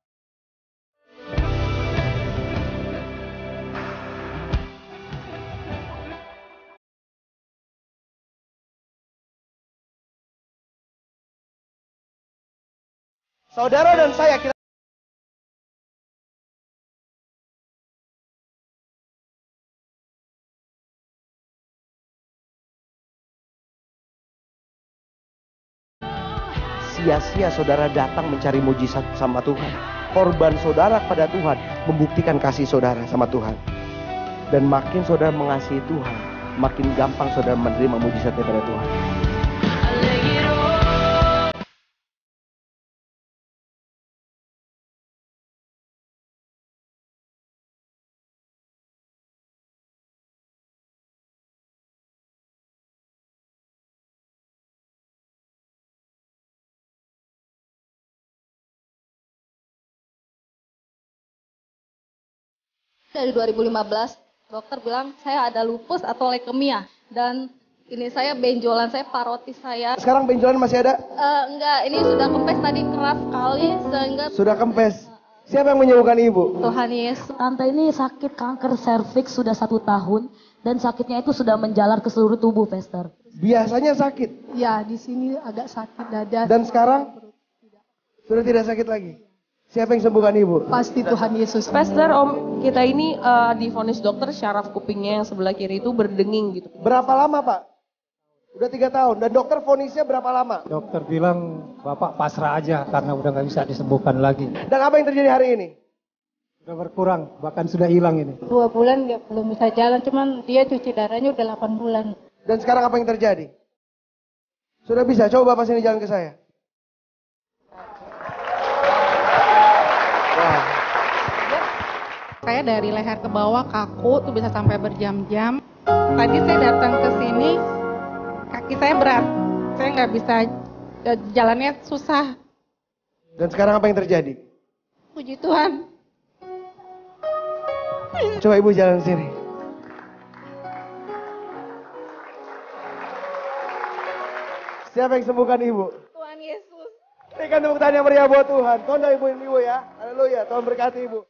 Saudara dan saya kita sia-sia saudara datang mencari mujizat sama Tuhan. Korban saudara kepada Tuhan membuktikan kasih saudara sama Tuhan. Dan makin saudara mengasihi Tuhan, makin gampang saudara menerima mujizat daripada Tuhan. Dari 2015 dokter bilang saya ada lupus atau leukemia dan ini saya benjolan saya parotis saya. Sekarang benjolan masih ada? Enggak, ini sudah kempes tadi keras sekali sehingga Sudah kempes. Siapa yang menyembuhkan ibu? Tuhan Yesus. Tante ini sakit kanker serviks sudah 1 tahun dan sakitnya itu sudah menjalar ke seluruh tubuh, Pastor. Biasanya sakit. Ya, di sini agak sakit dada. Dan sekarang sudah tidak sakit lagi. Siapa yang sembuhkan ibu? Pasti Tuhan Yesus. Pastor, Om, kita ini divonis dokter syaraf kupingnya yang sebelah kiri itu berdenging gitu. Berapa lama Pak? Udah 3 tahun. Dan dokter vonisnya berapa lama? Dokter bilang Bapak pasrah aja karena udah nggak bisa disembuhkan lagi. Dan apa yang terjadi hari ini? Sudah berkurang, bahkan sudah hilang ini. 2 bulan nggak belum bisa jalan, cuman dia cuci darahnya udah 8 bulan. Dan sekarang apa yang terjadi? Sudah bisa, coba Bapak sini jalan ke saya. Wow. Saya dari leher ke bawah kaku tuh bisa sampai berjam-jam. Tadi saya datang ke sini, kaki saya berat. Saya nggak bisa, jalannya susah. Dan sekarang apa yang terjadi? Puji Tuhan. Coba ibu jalan sini. Siapa yang sembuhkan ibu? Tuhan Yesus. Berikan tepuk tangan yang meriah buat Tuhan. Tolong ibu ya. Haleluya. Tuhan berkati ibu.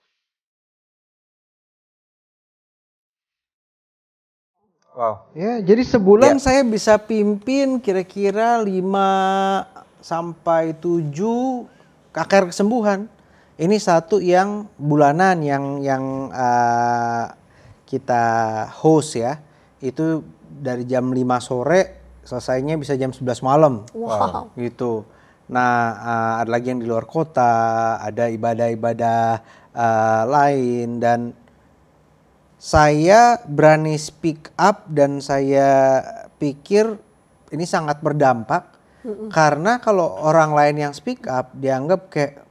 Wow. Ya, jadi sebulan Ya. saya bisa pimpin kira-kira 5 sampai 7 KKR kesembuhan. Ini satu yang bulanan yang kita host ya. Itu dari jam 5 sore selesainya bisa jam 11 malam. Wow. Gitu. Nah, ada lagi yang di luar kota, ada ibadah-ibadah lain dan saya berani speak up dan saya pikir ini sangat berdampak karena kalau orang lain yang speak up dianggap kayak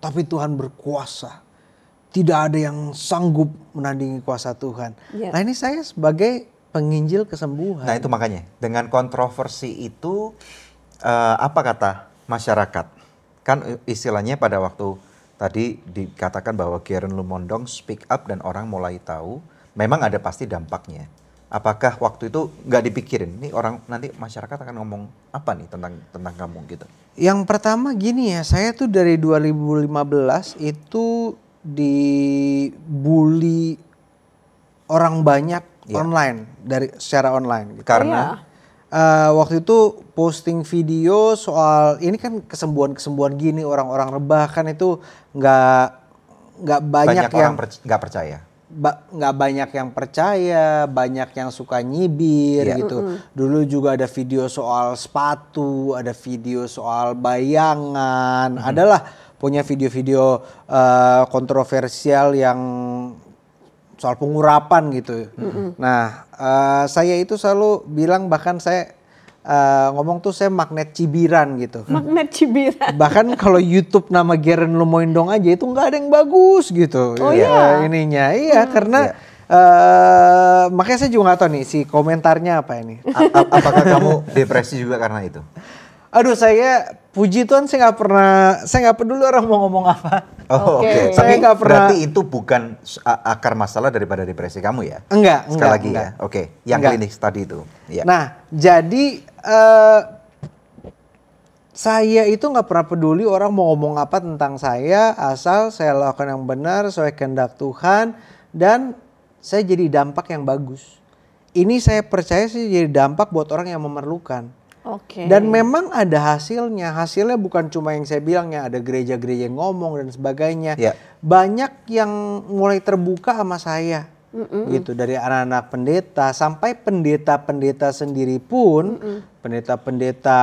tapi Tuhan berkuasa. Tidak ada yang sanggup menandingi kuasa Tuhan. Yeah. Nah, ini saya sebagai penginjil kesembuhan. Nah itu makanya dengan kontroversi itu apa kata masyarakat? Kan istilahnya pada waktu tadi dikatakan bahwa Geren Lumondong speak up dan orang mulai tahu, memang ada pasti dampaknya. Apakah waktu itu nggak dipikirin, nih orang nanti masyarakat akan ngomong apa nih tentang kamu gitu? Yang pertama gini ya, saya tuh dari 2015 itu dibully orang banyak online secara online. Gitu. Karena waktu itu posting video soal ini kan kesembuhan gini orang-orang rebah kan itu nggak nggak banyak yang orang nggak percaya. Nggak banyak yang percaya, banyak yang suka nyibir gitu. Dulu juga ada video soal sepatu, ada video soal bayangan, adalah punya video-video kontroversial yang soal pengurapan gitu. Nah, saya itu selalu bilang, bahkan saya ngomong tuh saya magnet cibiran gitu. Magnet cibiran. Bahkan kalau YouTube nama Geren Lumoindong aja itu nggak ada yang bagus gitu. Oh iya. Ininya, karena makanya saya juga nggak tahu nih si komentarnya apa ini. Apakah kamu depresi juga karena itu? Aduh, saya puji Tuhan saya nggak peduli orang mau ngomong apa. Oh, oke. Oke. Tapi Saya nggak pernah. berarti itu bukan akar masalah daripada depresi kamu ya? Enggak. Sekali lagi enggak. ya. Oke, yang Enggak. klinik tadi itu. Ya. Nah, jadi saya itu nggak pernah peduli orang mau ngomong apa tentang saya, asal saya lakukan yang benar sesuai kehendak Tuhan dan saya jadi dampak yang bagus. Ini saya percaya sih jadi dampak buat orang yang memerlukan. Oke. Dan memang ada hasilnya. Hasilnya bukan cuma yang saya bilang ya, ada gereja-gereja yang ngomong dan sebagainya. Ya. Banyak yang mulai terbuka sama saya. Gitu, dari anak-anak pendeta sampai pendeta-pendeta sendiri pun, pendeta-pendeta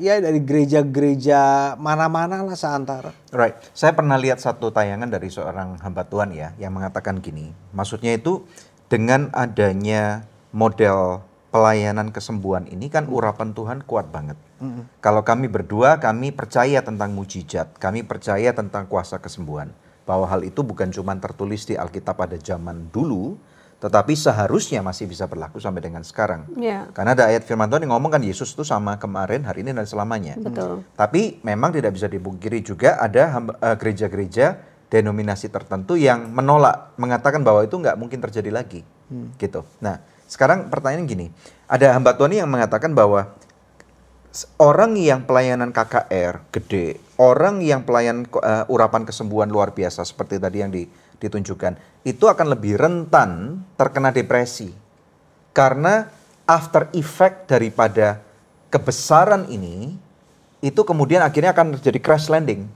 ya dari gereja-gereja mana-mana lah seantara. Right. Saya pernah lihat satu tayangan dari seorang hamba Tuhan ya yang mengatakan gini. Maksudnya itu dengan adanya model pelayanan kesembuhan ini kan urapan Tuhan kuat banget. Kalau kami berdua, kami percaya tentang mujizat, kami percaya tentang kuasa kesembuhan. Bahwa hal itu bukan cuma tertulis di Alkitab pada zaman dulu, tetapi seharusnya masih bisa berlaku sampai dengan sekarang. Yeah. Karena ada ayat firman Tuhan yang ngomong kan Yesus itu sama kemarin, hari ini dan selamanya. Betul. Tapi memang tidak bisa dipungkiri juga ada gereja-gereja denominasi tertentu yang menolak, mengatakan bahwa itu nggak mungkin terjadi lagi. Gitu. Nah, sekarang pertanyaan gini, ada hamba Tuhan yang mengatakan bahwa orang yang pelayanan KKR gede, orang yang pelayan urapan kesembuhan luar biasa seperti tadi yang ditunjukkan, itu akan lebih rentan terkena depresi. Karena after effect daripada kebesaran ini, itu kemudian akhirnya akan terjadi crash landing.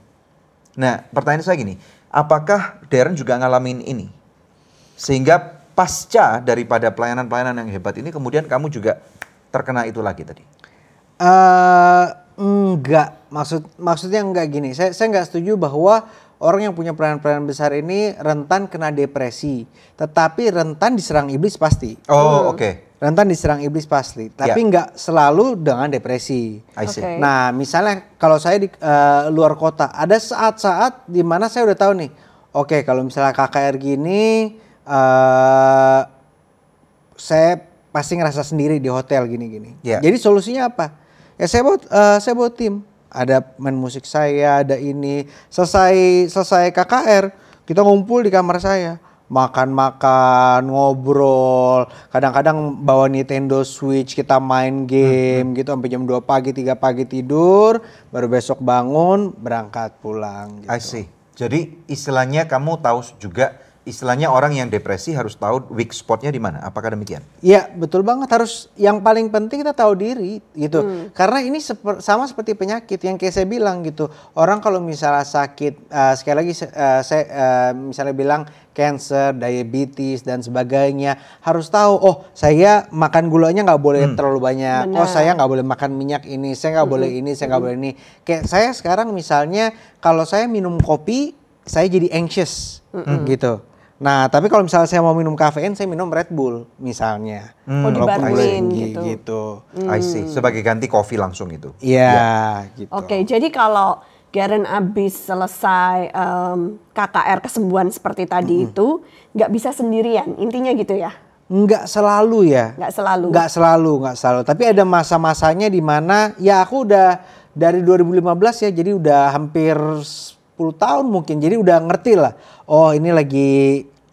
Nah, pertanyaan saya gini, apakah Darren juga ngalamin ini? Sehingga pasca daripada pelayanan-pelayanan yang hebat ini, kemudian kamu juga terkena itu lagi tadi? Enggak, maksudnya enggak gini. Saya nggak setuju bahwa orang yang punya pelayanan-pelayanan besar ini rentan kena depresi, tetapi rentan diserang iblis pasti. Oh, oke. Rentan diserang iblis pasti, tapi nggak selalu dengan depresi. I see. Oke. Nah, misalnya kalau saya di luar kota, ada saat-saat di mana saya udah tahu nih, oke, kalau misalnya KKR gini, saya pasti ngerasa sendiri di hotel gini-gini. Yeah. Jadi solusinya apa? Ya saya bawa tim. Ada main musik saya, ada ini. Selesai KKR, kita ngumpul di kamar saya. Makan-makan, ngobrol. Kadang-kadang bawa Nintendo Switch, kita main game gitu sampai jam 2 pagi, 3 pagi tidur, baru besok bangun, berangkat pulang gitu. I see. Jadi istilahnya kamu tahu juga, istilahnya orang yang depresi harus tahu weak spotnya di mana. Apakah demikian? Iya, betul banget. Harus yang paling penting kita tahu diri gitu. Karena ini sama seperti penyakit yang kayak saya bilang gitu. Orang kalau misalnya sakit, sekali lagi saya misalnya bilang cancer, diabetes dan sebagainya, harus tahu, oh saya makan gulanya nggak boleh terlalu banyak. Benar. Oh saya nggak boleh makan minyak ini, saya nggak boleh ini, saya nggak boleh ini. Kayak saya sekarang misalnya kalau saya minum kopi, saya jadi anxious gitu. Nah, tapi kalau misalnya saya mau minum kafein, saya minum Red Bull misalnya. Oh, Walaupun dibantuin tinggi, gitu. gitu. I see. Sebagai ganti kopi langsung itu. Iya, gitu. Oke, jadi kalau Garen abis selesai KKR kesembuhan seperti tadi itu, nggak bisa sendirian, intinya gitu ya? Nggak selalu ya. Nggak selalu? Nggak selalu. Tapi ada masa-masanya di mana, ya aku udah dari 2015 ya, jadi udah hampir 10 tahun mungkin. Jadi udah ngerti lah, oh ini lagi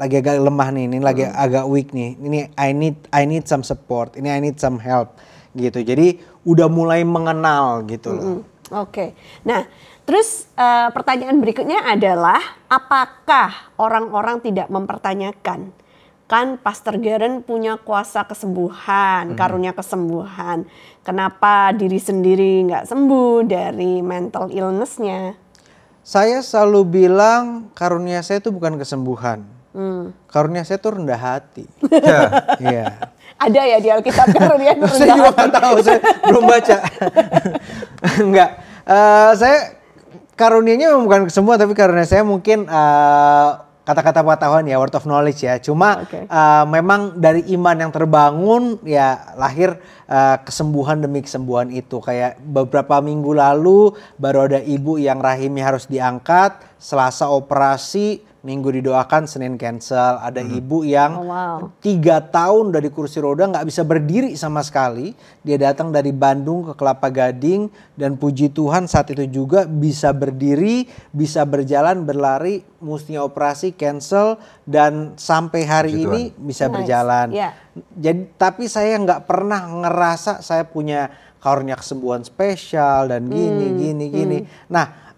agak lemah nih, ini lagi agak weak nih. Ini I need some support, ini I need some help gitu. Jadi udah mulai mengenal gitu loh. Oke. Nah, terus pertanyaan berikutnya adalah apakah orang-orang tidak mempertanyakan, kan Pastor Garen punya kuasa kesembuhan, karunia kesembuhan. Kenapa diri sendiri nggak sembuh dari mental illness-nya? Saya selalu bilang karunia saya itu bukan kesembuhan. Karunia saya itu rendah hati. Iya. Ada ya di Alkitab karunia rendah hati. Saya juga nggak tahu, saya belum baca. Enggak. Saya karunianya memang bukan kesembuhan, tapi karunia saya mungkin kata-kata pengetahuan ya, word of knowledge ya. Cuma memang dari iman yang terbangun ya lahir kesembuhan demi kesembuhan itu. Kayak beberapa minggu lalu baru ada ibu yang rahimnya harus diangkat, Selasa operasi, Minggu didoakan, Senin cancel. Ada ibu yang 3 tahun dari kursi roda nggak bisa berdiri sama sekali. Dia datang dari Bandung ke Kelapa Gading dan puji Tuhan saat itu juga bisa berdiri, bisa berjalan, berlari, mestinya operasi cancel dan sampai hari ini bisa berjalan. Jadi tapi saya nggak pernah ngerasa saya punya karunia kesembuhan spesial dan gini. Nah,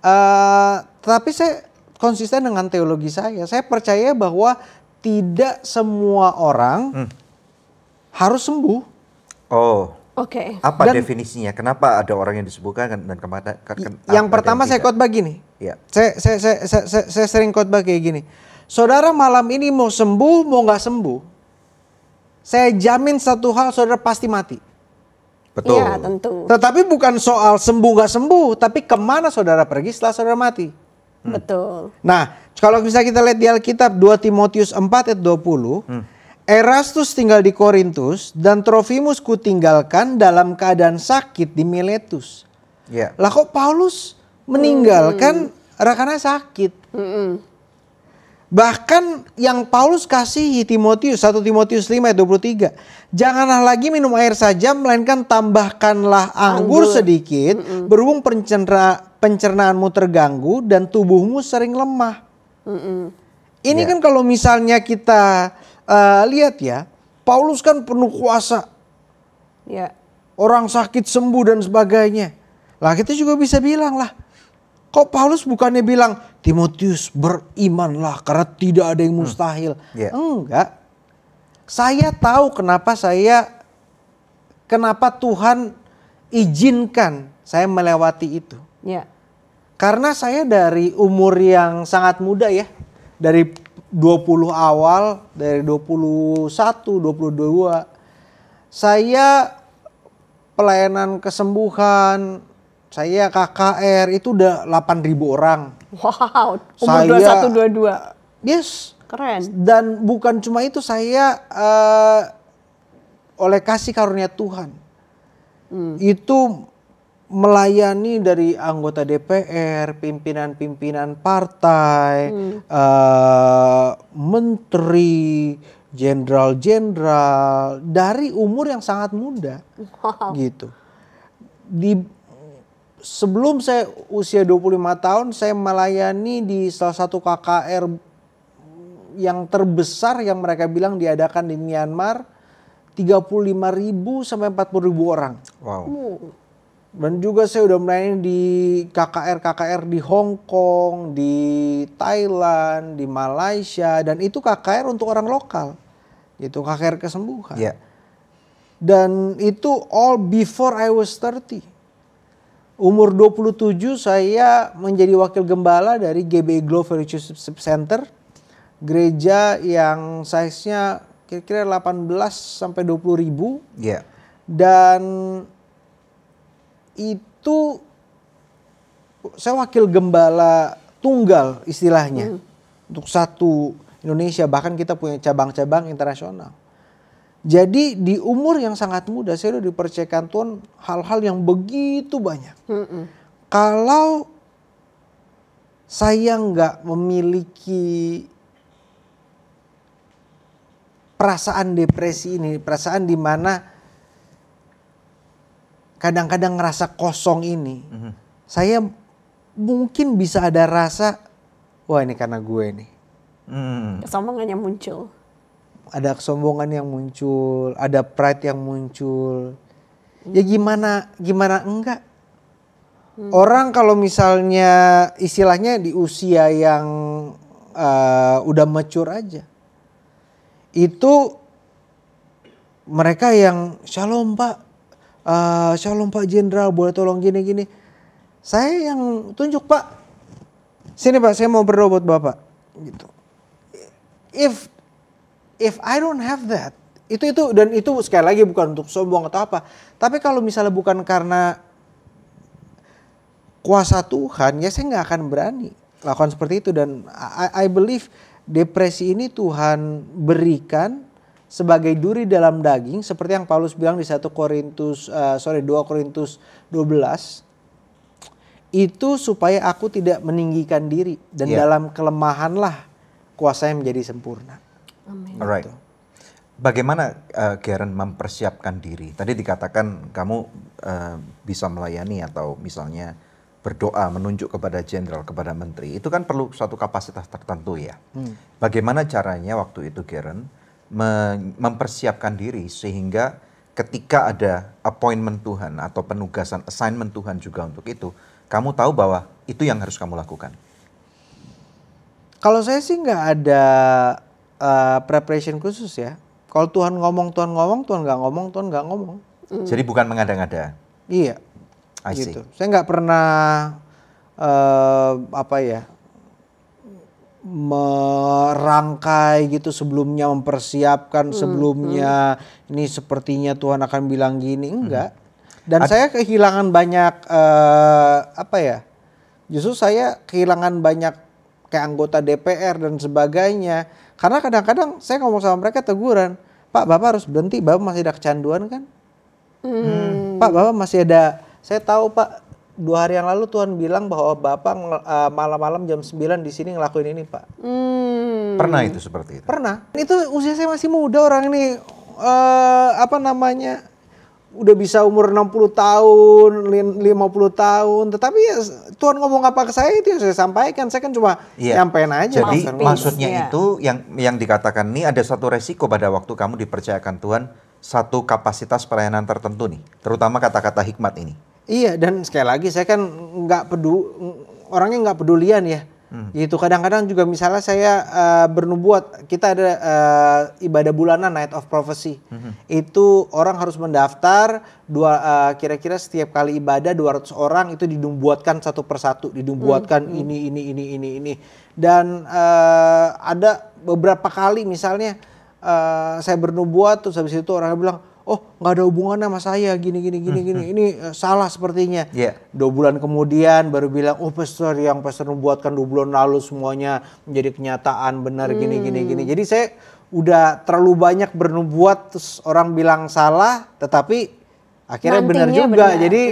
tapi saya konsisten dengan teologi saya. Saya percaya bahwa tidak semua orang harus sembuh. Oh. Oke. Apa definisinya? Kenapa ada orang yang disembuhkan dan kemana? Yang pertama saya khotbah gini. Ya. Saya sering khotbah kayak gini. Saudara malam ini mau sembuh, mau nggak sembuh, saya jamin satu hal, saudara pasti mati. Betul. Iya, tentu. Tetapi bukan soal sembuh nggak sembuh, tapi kemana saudara pergi setelah saudara mati. Betul. Nah, kalau bisa kita lihat di Alkitab 2 Timotius 4 ayat 20, Erastus tinggal di Korintus dan Trofimus kutinggalkan dalam keadaan sakit di Miletus. Lah kok Paulus meninggalkan rekannya sakit? Bahkan yang Paulus kasihi Timotius, 1 Timotius 5 ayat 23. Janganlah lagi minum air saja, melainkan tambahkanlah anggur sedikit, berhubung pencernaanmu terganggu dan tubuhmu sering lemah. Ini kan kalau misalnya kita lihat ya, Paulus kan penuh kuasa. Orang sakit sembuh dan sebagainya. Lah kita juga bisa bilang lah, kok Paulus bukannya bilang, Timotius berimanlah karena tidak ada yang mustahil. Enggak. Saya tahu kenapa Tuhan izinkan saya melewati itu. Karena saya dari umur yang sangat muda ya. Dari 20 awal, dari 21, 22. Saya pelayanan kesembuhan, saya KKR itu udah 8.000 orang. Wow, umur 21, 22. Yes. Keren. Dan bukan cuma itu, saya oleh kasih karunia Tuhan. Itu melayani dari anggota DPR, pimpinan-pimpinan partai, menteri, jenderal-jenderal dari umur yang sangat muda. Gitu. Sebelum saya usia 25 tahun, saya melayani di salah satu KKR yang terbesar yang mereka bilang diadakan di Myanmar, 35.000 sampai 40.000 orang. Wow. Dan juga saya udah melayani di KKR di Hong Kong, di Thailand, di Malaysia, dan itu KKR untuk orang lokal. Itu KKR kesembuhan. Dan itu all before I was 30. Umur 27 saya menjadi wakil gembala dari GBI Global Fellowship Center. Gereja yang size-nya kira-kira 18 sampai 20 ribu. Dan itu saya wakil gembala tunggal istilahnya. Untuk satu Indonesia, bahkan kita punya cabang-cabang internasional. Jadi di umur yang sangat muda saya sudah dipercayakan Tuhan hal-hal yang begitu banyak. Kalau saya nggak memiliki perasaan depresi ini, perasaan di mana kadang-kadang ngerasa kosong ini, saya mungkin bisa ada rasa, wah ini karena gue nih. Kesombongannya muncul. Ada kesombongan yang muncul, ada pride yang muncul. Ya gimana enggak? Orang kalau misalnya istilahnya di usia yang udah mature aja, itu mereka yang shalom pak jenderal, boleh tolong gini-gini. Saya yang tunjuk pak, Sini Pak, saya mau berdoa buat Bapak. Gitu. If I don't have that, itu dan itu sekali lagi bukan untuk sombong atau apa. Tapi kalau misalnya bukan karena kuasa Tuhan, ya saya nggak akan berani lakukan seperti itu. Dan I believe depresi ini Tuhan berikan sebagai duri dalam daging, seperti yang Paulus bilang di 2 Korintus 12. Itu supaya aku tidak meninggikan diri dan dalam kelemahanlah kuasanya menjadi sempurna. Amin. Alright. Bagaimana Garen mempersiapkan diri? Tadi dikatakan kamu bisa melayani atau misalnya berdoa menunjuk kepada jenderal, kepada menteri. Itu kan perlu suatu kapasitas tertentu ya. Bagaimana caranya waktu itu Garen mempersiapkan diri sehingga ketika ada appointment Tuhan atau penugasan, assignment Tuhan juga untuk itu, kamu tahu bahwa itu yang harus kamu lakukan? Kalau saya sih nggak ada preparation khusus ya. Kalau Tuhan ngomong, Tuhan ngomong, Tuhan nggak ngomong, Tuhan nggak ngomong. Jadi bukan mengada-ngada? Iya. I see. Gitu. Saya nggak pernah merangkai gitu sebelumnya, mempersiapkan sebelumnya. Ini sepertinya Tuhan akan bilang gini, enggak. Dan saya kehilangan banyak justru saya kehilangan banyak kayak anggota DPR dan sebagainya. Karena kadang-kadang saya ngomong sama mereka teguran, Pak, Bapak harus berhenti, Bapak masih ada kecanduan kan? Pak, Bapak masih ada, saya tahu Pak, 2 hari yang lalu Tuhan bilang bahwa Bapak malam-malam jam 9 di sini ngelakuin ini Pak. Pernah itu seperti itu? Pernah. Itu usia saya masih muda, orang ini udah bisa umur 60 tahun, 50 tahun. Tetapi ya Tuhan ngomong apa ke saya itu yang saya sampaikan. Saya kan cuma nyampein aja. Jadi maksudnya itu yang dikatakan ini ada satu resiko pada waktu kamu dipercayakan Tuhan satu kapasitas pelayanan tertentu nih. Terutama kata-kata hikmat ini. Iya, dan sekali lagi saya kan orangnya nggak pedulian ya. Gitu. Kadang-kadang juga misalnya saya bernubuat, kita ada ibadah bulanan Night of Prophecy. Itu orang harus mendaftar kira-kira setiap kali ibadah 200 orang itu dinubuatkan satu persatu, dinubuatkan ini. Dan ada beberapa kali misalnya saya bernubuat terus habis itu orang bilang, oh nggak ada hubungannya sama saya gini ini salah sepertinya. 2 bulan kemudian baru bilang, oh pastor yang pastor nubuatkan 2 bulan lalu semuanya menjadi kenyataan benar gini. Jadi saya udah terlalu banyak bernubuat terus orang bilang salah tetapi akhirnya benar juga. Jadi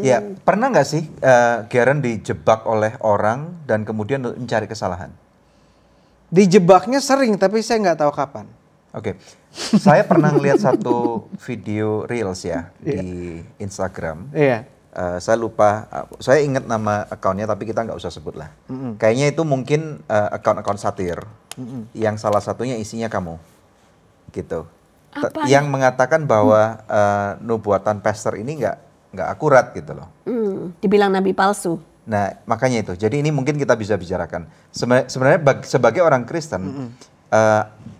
ya pernah nggak sih Garen dijebak oleh orang dan kemudian mencari kesalahan? Dijebaknya sering tapi saya nggak tahu kapan. Oke. Saya pernah lihat satu video reels ya di Instagram. Saya lupa, saya ingat nama akunnya tapi kita nggak usah sebut lah. Kayaknya itu mungkin akun satir. Yang salah satunya isinya kamu, gitu. Yang mengatakan bahwa nubuatan pastor ini nggak akurat gitu loh. Dibilang nabi palsu. Nah makanya itu. Jadi ini mungkin kita bisa bicarakan. Sebenarnya sebagai orang Kristen.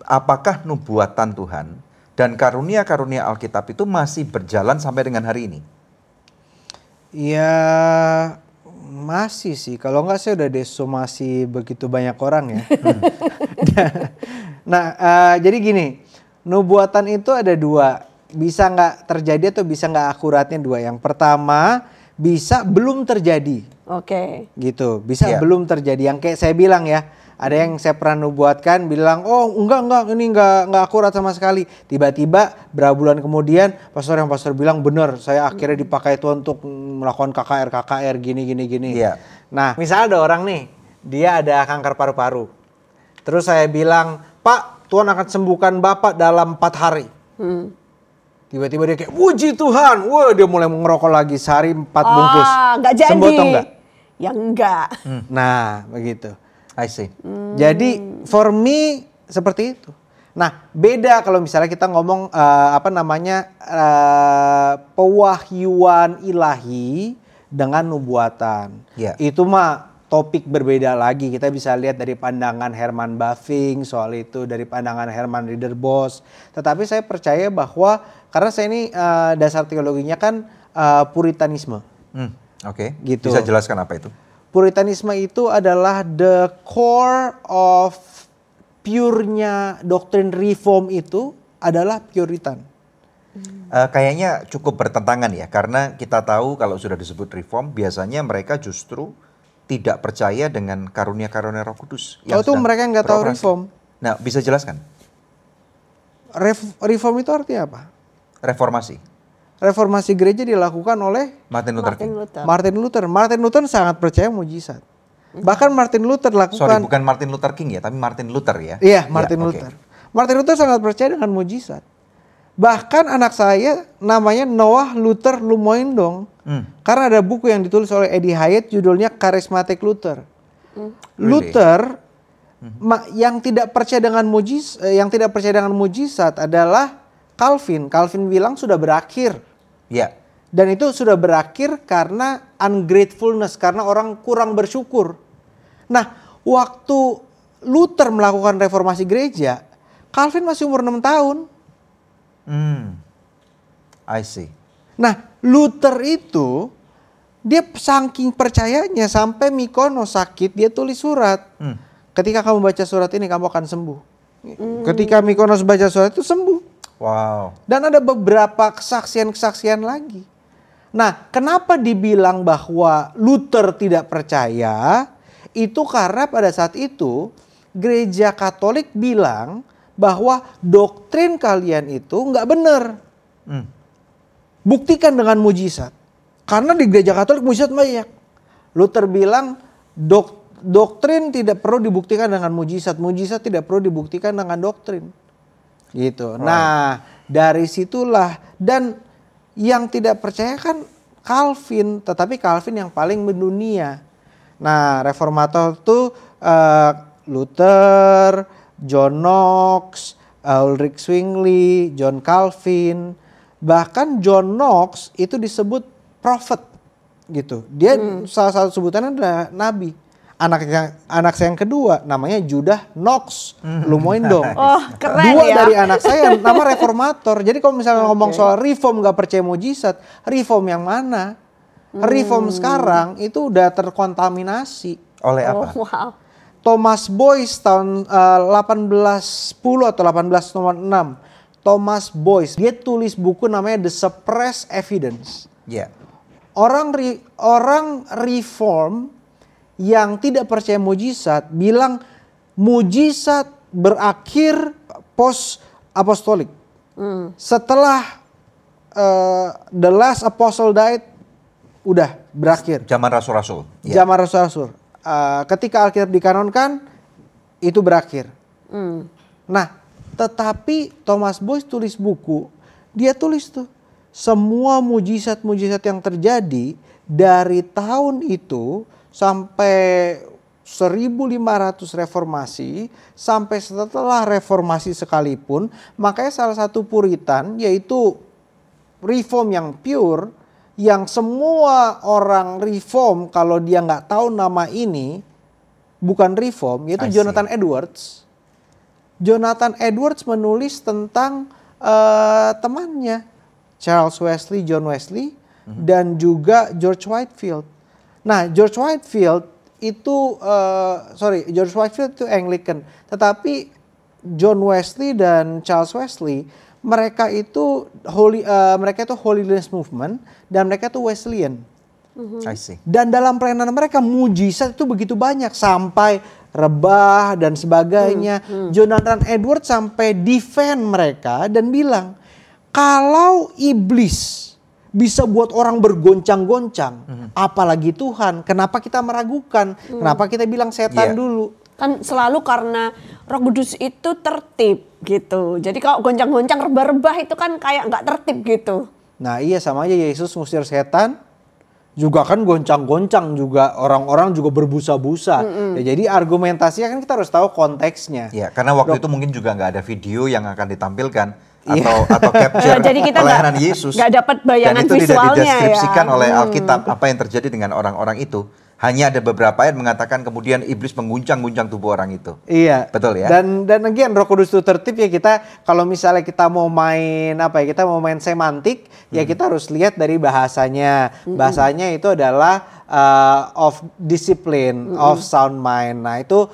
Apakah nubuatan Tuhan dan karunia-karunia Alkitab itu masih berjalan sampai dengan hari ini? Ya masih sih. Kalau enggak saya udah desomasi begitu banyak orang ya. Nah jadi gini, nubuatan itu ada 2. Bisa nggak terjadi atau bisa nggak akuratnya 2. Yang pertama bisa belum terjadi. Oke. Gitu, bisa belum terjadi. Yang kayak saya bilang ya. Ada yang saya pernah nubuatkan bilang, oh enggak ini enggak akurat sama sekali. Tiba-tiba berapa bulan kemudian pastor bilang benar, saya akhirnya dipakai Tuhan untuk melakukan KKR gini. Nah misalnya ada orang nih, dia ada kanker paru-paru. Terus saya bilang, Pak Tuhan akan sembuhkan Bapak dalam 4 hari. Tiba-tiba dia kayak, puji Tuhan. Wah dia mulai ngerokok lagi sehari 4 bungkus. Enggak jadi. Sembuh atau enggak? Ya enggak. Nah begitu. I see. Jadi for me seperti itu. Nah beda kalau misalnya kita ngomong pewahyuan ilahi dengan nubuatan. Itu mah topik berbeda lagi. Kita bisa lihat dari pandangan Herman Bavinck soal itu, dari pandangan Herman Ridderbos. Tetapi saya percaya bahwa karena saya ini dasar teologinya kan Puritanisme. Oke. Gitu. Bisa jelaskan apa itu? Puritanisme itu adalah the core of pure-nya doktrin reform itu adalah Puritan. Kayaknya cukup bertentangan ya, karena kita tahu kalau sudah disebut reform, biasanya mereka justru tidak percaya dengan karunia-karunia Roh Kudus. Kalau itu mereka nggak tahu reform. Nah, bisa jelaskan? Reform itu artinya apa? Reformasi. Reformasi gereja dilakukan oleh Martin Luther King. Martin Luther sangat percaya mujizat. Bahkan Martin Luther lakukan. Sorry, bukan Martin Luther King ya, tapi Martin Luther ya. Iya, Martin Luther. Okay. Martin Luther sangat percaya dengan mujizat. Bahkan anak saya namanya Noah Luther Lumoindong. Karena ada buku yang ditulis oleh Eddie Hyatt judulnya Charismatic Luther. Luther yang tidak percaya dengan mujizat adalah Calvin. Calvin bilang sudah berakhir. Ya. Dan itu sudah berakhir karena ungratefulness, karena orang kurang bersyukur. Nah, waktu Luther melakukan reformasi gereja, Calvin masih umur 6 tahun. I see. Nah, Luther itu dia saking percayanya sampai Mykonos sakit, dia tulis surat. Ketika kamu baca surat ini kamu akan sembuh. Ketika Mykonos baca surat itu sembuh. Wow. Dan ada beberapa kesaksian-kesaksian lagi. Nah, kenapa dibilang bahwa Luther tidak percaya? Itu karena pada saat itu gereja Katolik bilang bahwa doktrin kalian itu nggak benar. Buktikan dengan mujizat. Karena di gereja Katolik mujizat banyak. Luther bilang doktrin tidak perlu dibuktikan dengan mujizat. Mujizat tidak perlu dibuktikan dengan doktrin. Gitu. Nah, dari situlah, dan yang tidak percaya kan Calvin, tetapi Calvin yang paling mendunia. Nah, reformator itu Luther, John Knox, Ulrich Zwingli, John Calvin. Bahkan John Knox itu disebut prophet gitu. Dia salah satu sebutannya adalah nabi. Anak saya yang kedua namanya Judah Knox Lumoindong. Oh, keren. Dua ya. dari anak saya nama reformator. Jadi kalau misalnya ngomong soal reform gak percaya mujizat, reform yang mana? Reform sekarang itu udah terkontaminasi. Oleh apa? Wow. Thomas Boyce tahun 1810 atau 1806. Thomas Boyce, dia tulis buku namanya The Suppressed Evidence. Ya. Orang reform yang tidak percaya mujizat bilang mujizat berakhir post apostolik. Setelah the last apostle died, udah berakhir. Zaman rasul-rasul. Ya. Zaman rasul-rasul. Ketika Alkitab dikanonkan, itu berakhir. Nah, tetapi Thomas Boyce tulis buku, dia tulis tuh semua mujizat-mujizat yang terjadi dari tahun itu sampai 1500 reformasi, sampai setelah reformasi sekalipun. Makanya salah satu Puritan yaitu reform yang pure, yang semua orang reform kalau dia nggak tahu nama ini bukan reform, yaitu Jonathan Edwards. Jonathan Edwards menulis tentang temannya Charles Wesley, John Wesley, dan juga George Whitefield. Nah, George Whitefield itu George Whitefield itu Anglican, tetapi John Wesley dan Charles Wesley mereka itu Holiness Movement dan mereka itu Wesleyan. I see. Dan dalam pelayanan mereka mujizat itu begitu banyak sampai rebah dan sebagainya. Jonathan Edwards sampai defend mereka dan bilang kalau iblis bisa buat orang bergoncang-goncang, apalagi Tuhan. Kenapa kita meragukan? Kenapa kita bilang setan dulu? Kan selalu karena Roh Kudus itu tertib gitu. Jadi kalau goncang-goncang, rebah-rebah itu kan kayak nggak tertib gitu. Nah iya, sama aja Yesus ngusir setan, juga kan goncang-goncang juga. Orang-orang juga berbusa-busa. Ya, jadi argumentasinya kan kita harus tahu konteksnya. Ya, karena waktu itu mungkin juga nggak ada video yang akan ditampilkan. Atau capture jadi kita pelayanan Yesus. Nggak dapat bayangan dan itu visualnya, tidak dideskripsikan ya. oleh Alkitab apa yang terjadi dengan orang-orang itu. Hanya ada beberapa ayat mengatakan kemudian iblis mengguncang-guncang tubuh orang itu. Iya. Betul ya? Dan again Roh Kudus itu tertib ya, kita kalau misalnya kita mau main kita mau main semantik ya kita harus lihat dari bahasanya. Bahasanya itu adalah of discipline, of sound mind. Nah itu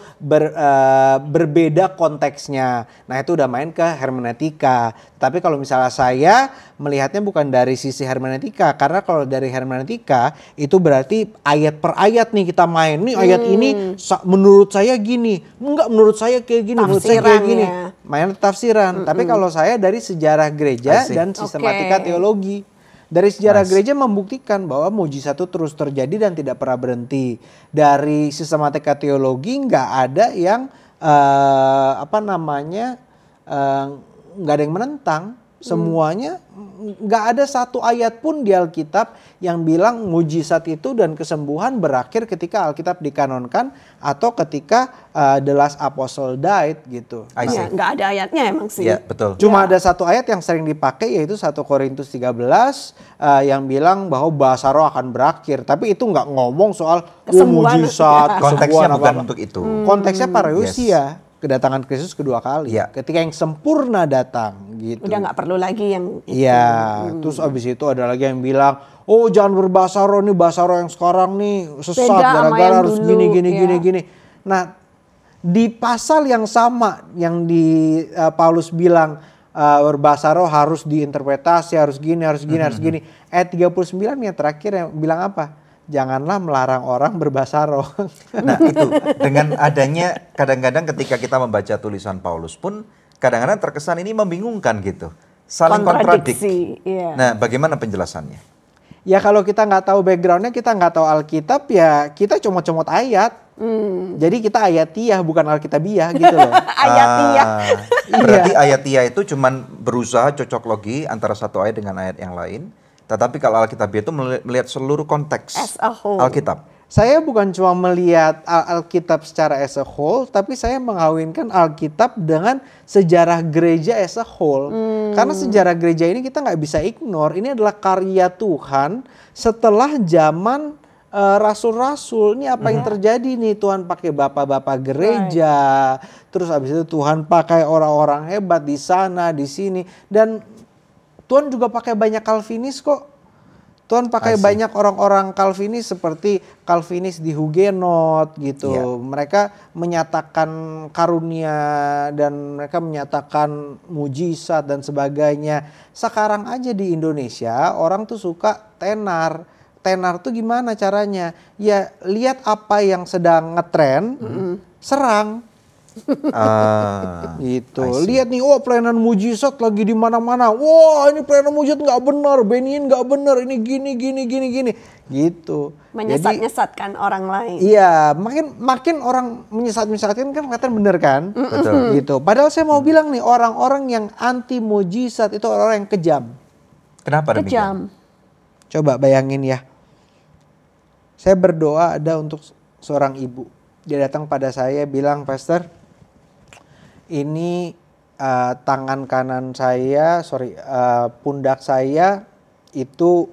berbeda konteksnya. Nah itu udah main ke hermeneutika. Tapi kalau misalnya saya melihatnya bukan dari sisi hermeneutika, karena kalau dari hermeneutika itu berarti ayat per ayat nih kita main. Nih ayat ini menurut saya gini, enggak menurut saya kayak gini, menurut saya kayak gini. Main tafsiran. Tapi kalau saya dari sejarah gereja dan sistematika teologi. Dari sejarah gereja membuktikan bahwa mujizat itu terus terjadi dan tidak pernah berhenti. Dari sistematika teologi nggak ada yang nggak ada yang menentang. Semuanya nggak ada satu ayat pun di Alkitab yang bilang mujizat itu dan kesembuhan berakhir ketika Alkitab dikanonkan atau ketika the last apostle died gitu. Ya, nggak ada ayatnya emang sih. Ya, betul. Cuma ada satu ayat yang sering dipakai yaitu 1 Korintus 13 yang bilang bahwa bahasa roh akan berakhir. Tapi itu nggak ngomong soal mujizat, konteksnya bukan apa. untuk itu. Konteksnya parousia. Kedatangan Kristus kedua kali, ketika yang sempurna datang, gitu. Udah nggak perlu lagi yang itu. Iya, terus abis itu ada lagi yang bilang, oh jangan berbahasa roh nih, bahasa roh yang sekarang nih sesat gara-gara harus gini. Nah, di pasal yang sama yang di Paulus bilang berbahasa roh harus diinterpretasi, harus gini. Ayat 39 yang terakhir yang bilang apa? Janganlah melarang orang berbahasa roh. Nah itu, dengan adanya kadang-kadang ketika kita membaca tulisan Paulus pun kadang-kadang terkesan ini membingungkan gitu. Saling kontradiksi. Iya. Nah bagaimana penjelasannya? Ya kalau kita nggak tahu backgroundnya, kita nggak tahu Alkitab, ya kita comot-comot ayat. Jadi kita ayatiah bukan Alkitabiah gitu loh. Ayatiah. Berarti ayatiah itu cuman berusaha cocok logi antara satu ayat dengan ayat yang lain. Tetapi kalau Alkitab itu melihat seluruh konteks Alkitab. Saya bukan cuma melihat Alkitab secara as a whole, tapi saya mengawinkan Alkitab dengan sejarah gereja as a whole. Karena sejarah gereja ini kita nggak bisa ignore. Ini adalah karya Tuhan setelah zaman rasul-rasul. Ini apa yang terjadi nih? Tuhan pakai bapak-bapak gereja, terus habis itu Tuhan pakai orang-orang hebat di sana, di sini, dan Tuhan juga pakai banyak Calvinis kok. Tuhan pakai banyak orang-orang Calvinis seperti Calvinis di Huguenot gitu. Mereka menyatakan karunia dan mereka menyatakan mujizat dan sebagainya. Sekarang aja di Indonesia orang tuh suka tenar. Tenar tuh gimana caranya? Ya lihat apa yang sedang ngetren, serang. Gitu. Lihat nih, oh pelayanan mujizat lagi di mana-mana. Wah, ini pelayanan mujizat nggak benar, Benyin nggak benar, ini gini. Gitu. Menyesat-nyesatkan orang lain. Iya, makin orang menyesat-nyesatkan kan kelihatan bener kan? Betul. Gitu. Padahal saya mau bilang nih, orang-orang yang anti mujizat itu orang yang kejam. Kenapa demikian? Kejam. Coba bayangin ya. Saya berdoa ada untuk seorang ibu. Dia datang pada saya bilang, Pastor, ini tangan kanan saya, pundak saya itu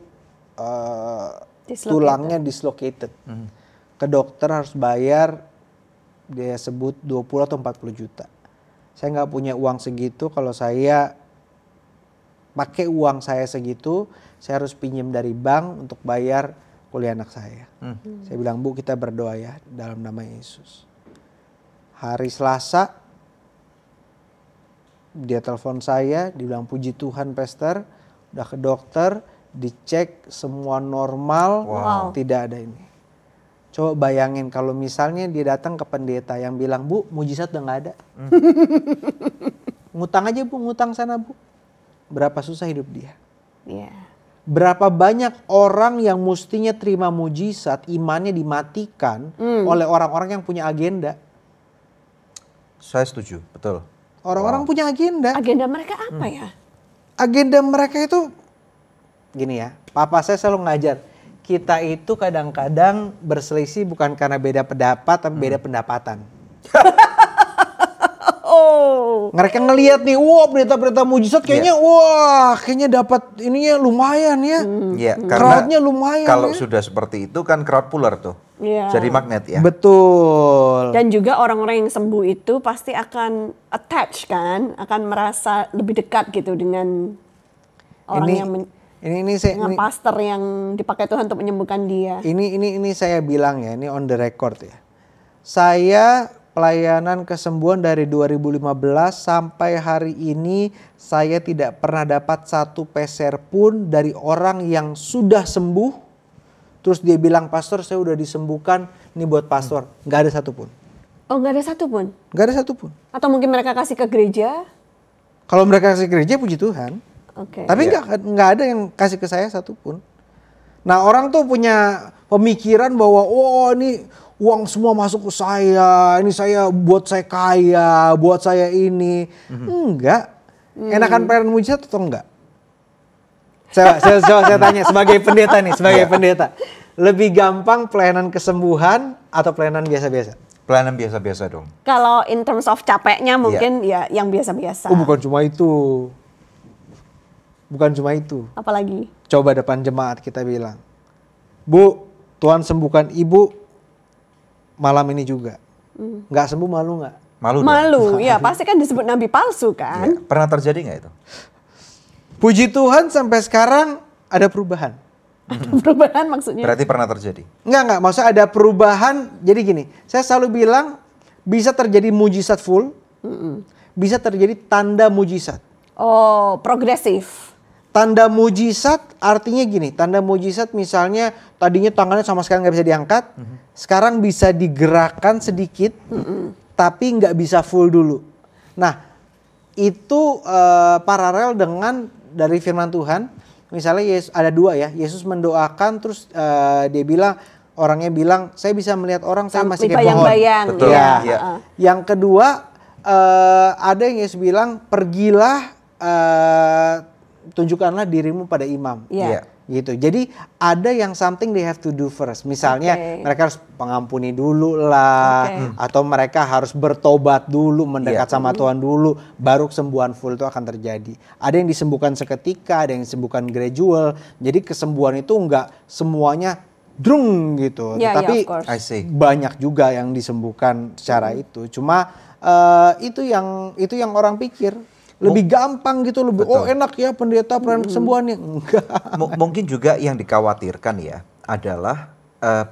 tulangnya dislocated. Ke dokter harus bayar, dia sebut 20 atau 40 juta. Saya nggak punya uang segitu. Kalau saya pakai uang saya segitu, saya harus pinjam dari bank untuk bayar kuliah anak saya. Saya bilang, Bu, kita berdoa ya dalam nama Yesus. Hari Selasa dia telepon saya, dibilang puji Tuhan Pastor, udah ke dokter, dicek semua normal, tidak ada ini. Coba bayangin kalau misalnya dia datang ke pendeta yang bilang, Bu, mujizat udah gak ada. Ngutang aja Bu, ngutang sana Bu. Berapa susah hidup dia. Berapa banyak orang yang mestinya terima mujizat, imannya dimatikan oleh orang-orang yang punya agenda. Saya setuju, betul. Orang-orang punya agenda. Agenda mereka apa ya? Agenda mereka itu, gini ya, papa saya selalu ngajar, kita itu kadang-kadang berselisih bukan karena beda pendapat, tapi beda pendapatan. Mereka ngelihat nih, wah berita-berita mujizat kayaknya, wah kayaknya dapat ininya lumayan ya. Crowdnya lumayan. Kalau sudah seperti itu kan crowd puller tuh, jadi magnet ya. Betul. Dan juga orang-orang yang sembuh itu pasti akan attach kan, akan merasa lebih dekat gitu dengan orang yang Ini saya Dengan pastor yang dipakai Tuhan untuk menyembuhkan dia. ini saya bilang ya, ini on the record ya. Saya pelayanan kesembuhan dari 2015 sampai hari ini saya tidak pernah dapat satu peser pun dari orang yang sudah sembuh. Terus dia bilang, pastor saya udah disembuhkan, ini buat pastor. Nggak ada satupun. Oh, nggak ada satupun? Nggak ada satupun. Atau mungkin mereka kasih ke gereja? Kalau mereka kasih ke gereja, puji Tuhan. Oke. Tapi nggak ada yang kasih ke saya satupun. Nah, orang tuh punya pemikiran bahwa ini uang semua masuk ke saya, ini buat saya kaya, buat saya ini. Enggak. Enakan pelayanan mujizat atau enggak? Saya tanya sebagai pendeta nih, sebagai pendeta. Lebih gampang pelayanan kesembuhan atau pelayanan biasa-biasa? Pelayanan biasa-biasa dong. Kalau in terms of capeknya mungkin ya yang biasa-biasa. Oh, bukan cuma itu. Bukan cuma itu. Apalagi? Coba depan jemaat kita bilang, Bu, Tuhan sembuhkan ibu malam ini juga. Nggak sembuh malu nggak? Malu, ya pasti kan disebut nabi palsu kan. Ya, pernah terjadi nggak itu? Puji Tuhan sampai sekarang ada perubahan. Perubahan maksudnya? Berarti pernah terjadi? Enggak, maksudnya ada perubahan. Jadi gini, saya selalu bilang bisa terjadi mujizat full, bisa terjadi tanda mujizat. Oh, progresif. Tanda mujizat artinya gini, tanda mujizat misalnya tadinya tangannya sama sekali nggak bisa diangkat, sekarang bisa digerakkan sedikit, tapi nggak bisa full dulu. Nah, itu paralel dengan dari firman Tuhan. Misalnya Yesus, ada dua ya, Yesus mendoakan terus dia bilang, orangnya bilang, saya bisa melihat orang, saya masih kayak pohon. Betul. Ya. Yang kedua, ada yang Yesus bilang, pergilah tunjukkanlah dirimu pada imam. Gitu. Jadi ada yang something they have to do first. Misalnya mereka harus pengampuni dulu lah, atau mereka harus bertobat dulu, mendekat sama Tuhan dulu, baru kesembuhan full itu akan terjadi. Ada yang disembuhkan seketika, ada yang disembuhkan gradual. Jadi kesembuhan itu enggak semuanya drung gitu. Tapi banyak juga yang disembuhkan secara itu. Cuma itu yang orang pikir. Lebih gampang gitu, lebih enak ya pendeta pelayanan kesembuhannya. Enggak. Mungkin juga yang dikhawatirkan ya adalah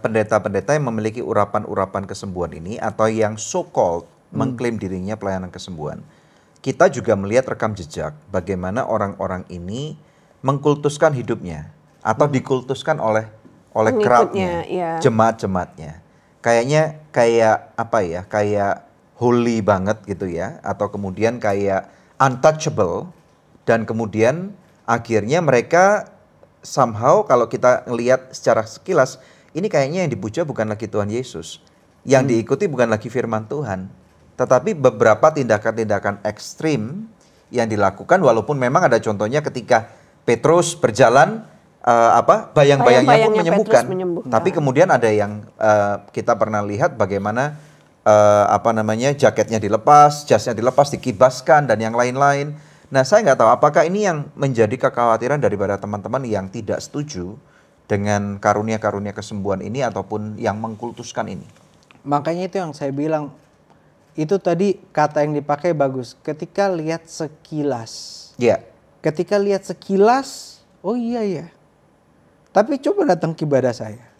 pendeta-pendeta yang memiliki urapan-urapan kesembuhan ini atau yang so-called mengklaim dirinya pelayanan kesembuhan. Kita juga melihat rekam jejak bagaimana orang-orang ini mengkultuskan hidupnya atau dikultuskan oleh crowd-nya, jemaat-jemaatnya. Kayaknya kayak holy banget gitu ya, atau kemudian kayak untouchable, dan kemudian akhirnya mereka somehow kalau kita ngelihat secara sekilas, ini kayaknya yang dipuja bukan lagi Tuhan Yesus, yang diikuti bukan lagi firman Tuhan, tetapi beberapa tindakan-tindakan ekstrim yang dilakukan, walaupun memang ada contohnya ketika Petrus berjalan, bayang-bayangnya pun menyembuhkan. Tapi kemudian ada yang kita pernah lihat bagaimana jaketnya dilepas, jasnya dilepas, dikibaskan dan yang lain-lain. Nah, saya nggak tahu apakah ini yang menjadi kekhawatiran daripada teman-teman yang tidak setuju dengan karunia-karunia kesembuhan ini ataupun yang mengkultuskan ini. Makanya itu yang saya bilang, itu tadi kata yang dipakai bagus. Ketika lihat sekilas. Ketika lihat sekilas, oh iya ya. Tapi coba datang ke ibadah saya.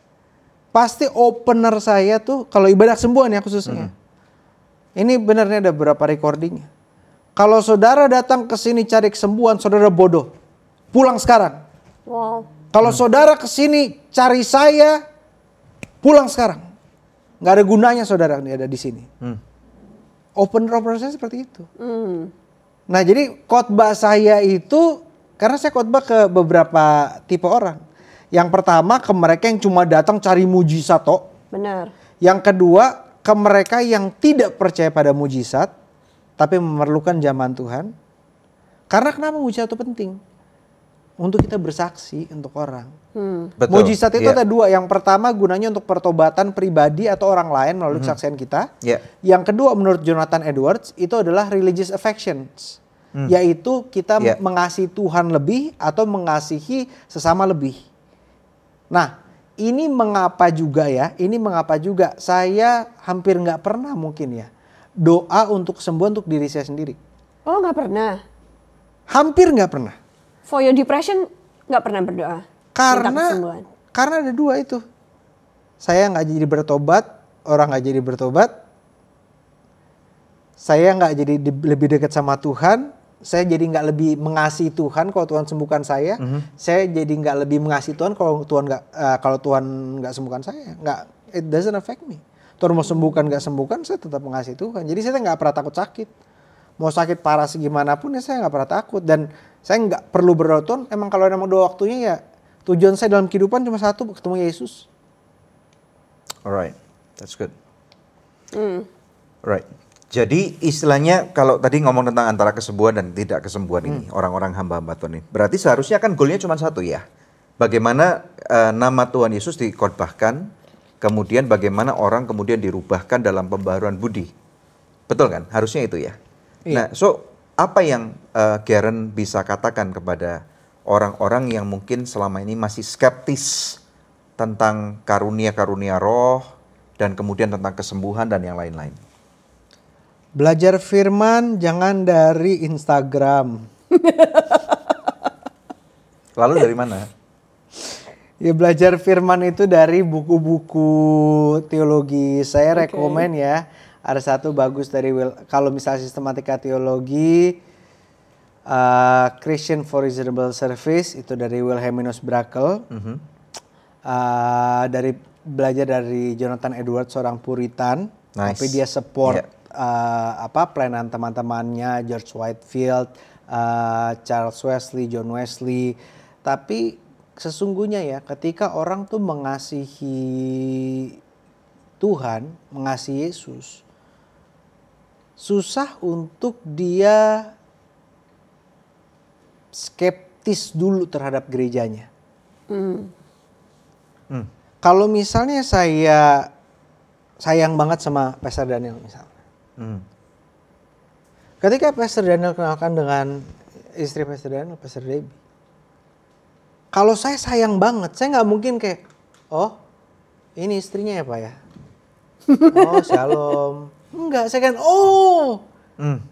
Pasti opener saya tuh kalau ibadah kesembuhan ya khususnya. Ini benarnya ada beberapa recordingnya. Kalau saudara datang ke sini cari kesembuhan, saudara bodoh. Pulang sekarang. Wow. Kalau saudara ke sini cari saya, pulang sekarang. Nggak ada gunanya saudara ada di sini. Opener saya seperti itu. Nah, jadi khotbah saya itu karena saya khotbah ke beberapa tipe orang. Yang pertama ke mereka yang cuma datang cari mujizat toh. Benar. Yang kedua ke mereka yang tidak percaya pada mujizat tapi memerlukan zaman Tuhan. Karena kenapa mujizat itu penting? Untuk kita bersaksi untuk orang. Mujizat itu ada dua. Yang pertama gunanya untuk pertobatan pribadi atau orang lain melalui kesaksian kita. Yang kedua menurut Jonathan Edwards itu adalah religious affections. Yaitu kita mengasihi Tuhan lebih atau mengasihi sesama lebih. Nah, ini mengapa juga saya hampir nggak pernah mungkin ya doa untuk kesembuhan untuk diri saya sendiri. Oh, nggak pernah? Hampir nggak pernah. For your depression Nggak pernah berdoa. Minta Karena kesembuhan. karena ada dua itu. Saya nggak jadi bertobat, orang nggak jadi bertobat. Saya nggak jadi lebih dekat sama Tuhan. Saya jadi nggak lebih mengasihi Tuhan kalau Tuhan sembuhkan saya. Saya jadi nggak lebih mengasihi Tuhan kalau Tuhan nggak sembuhkan saya. Nggak, it doesn't affect me. Tuhan mau sembuhkan nggak sembuhkan, saya tetap mengasihi Tuhan. Jadi saya nggak pernah takut sakit. Mau sakit parah segimanapun ya saya nggak pernah takut. Dan saya nggak perlu berdoa, Tuhan emang kalau emang doa waktunya ya tujuan saya dalam kehidupan cuma satu, ketemu Yesus. Alright, that's good. Right. Jadi istilahnya kalau tadi ngomong tentang antara kesembuhan dan tidak kesembuhan ini, orang-orang hamba-hamba Tuhan ini, berarti seharusnya kan goalnya cuma satu ya. Bagaimana nama Tuhan Yesus dikhotbahkan, kemudian bagaimana orang kemudian dirubahkan dalam pembaharuan budi. Betul kan? Harusnya itu ya. Iya. Nah, so apa yang Garen bisa katakan kepada orang-orang yang mungkin selama ini masih skeptis tentang karunia-karunia roh dan kemudian tentang kesembuhan dan yang lain-lain? Belajar firman jangan dari Instagram. Lalu dari mana? Ya belajar firman itu dari buku-buku teologi. Saya rekomen ya. Ada satu bagus dari kalau misalnya sistematika teologi Christian for Reasonable Service itu dari Wilhelminus Brakel. Dari belajar dari Jonathan Edwards, seorang Puritan. Nice. Tapi dia support pelayanan teman-temannya George Whitefield, Charles Wesley, John Wesley. Tapi sesungguhnya ya ketika orang tuh mengasihi Tuhan, mengasihi Yesus, susah untuk dia skeptis dulu terhadap gerejanya. Kalau misalnya saya sayang banget sama Pastor Daniel misalnya. Ketika Pastor Daniel kenalkan dengan istri Pastor Daniel, Pastor Debbie. Kalau saya sayang banget, saya nggak mungkin kayak, oh ini istrinya ya Pak ya? Oh shalom. Enggak, saya kan,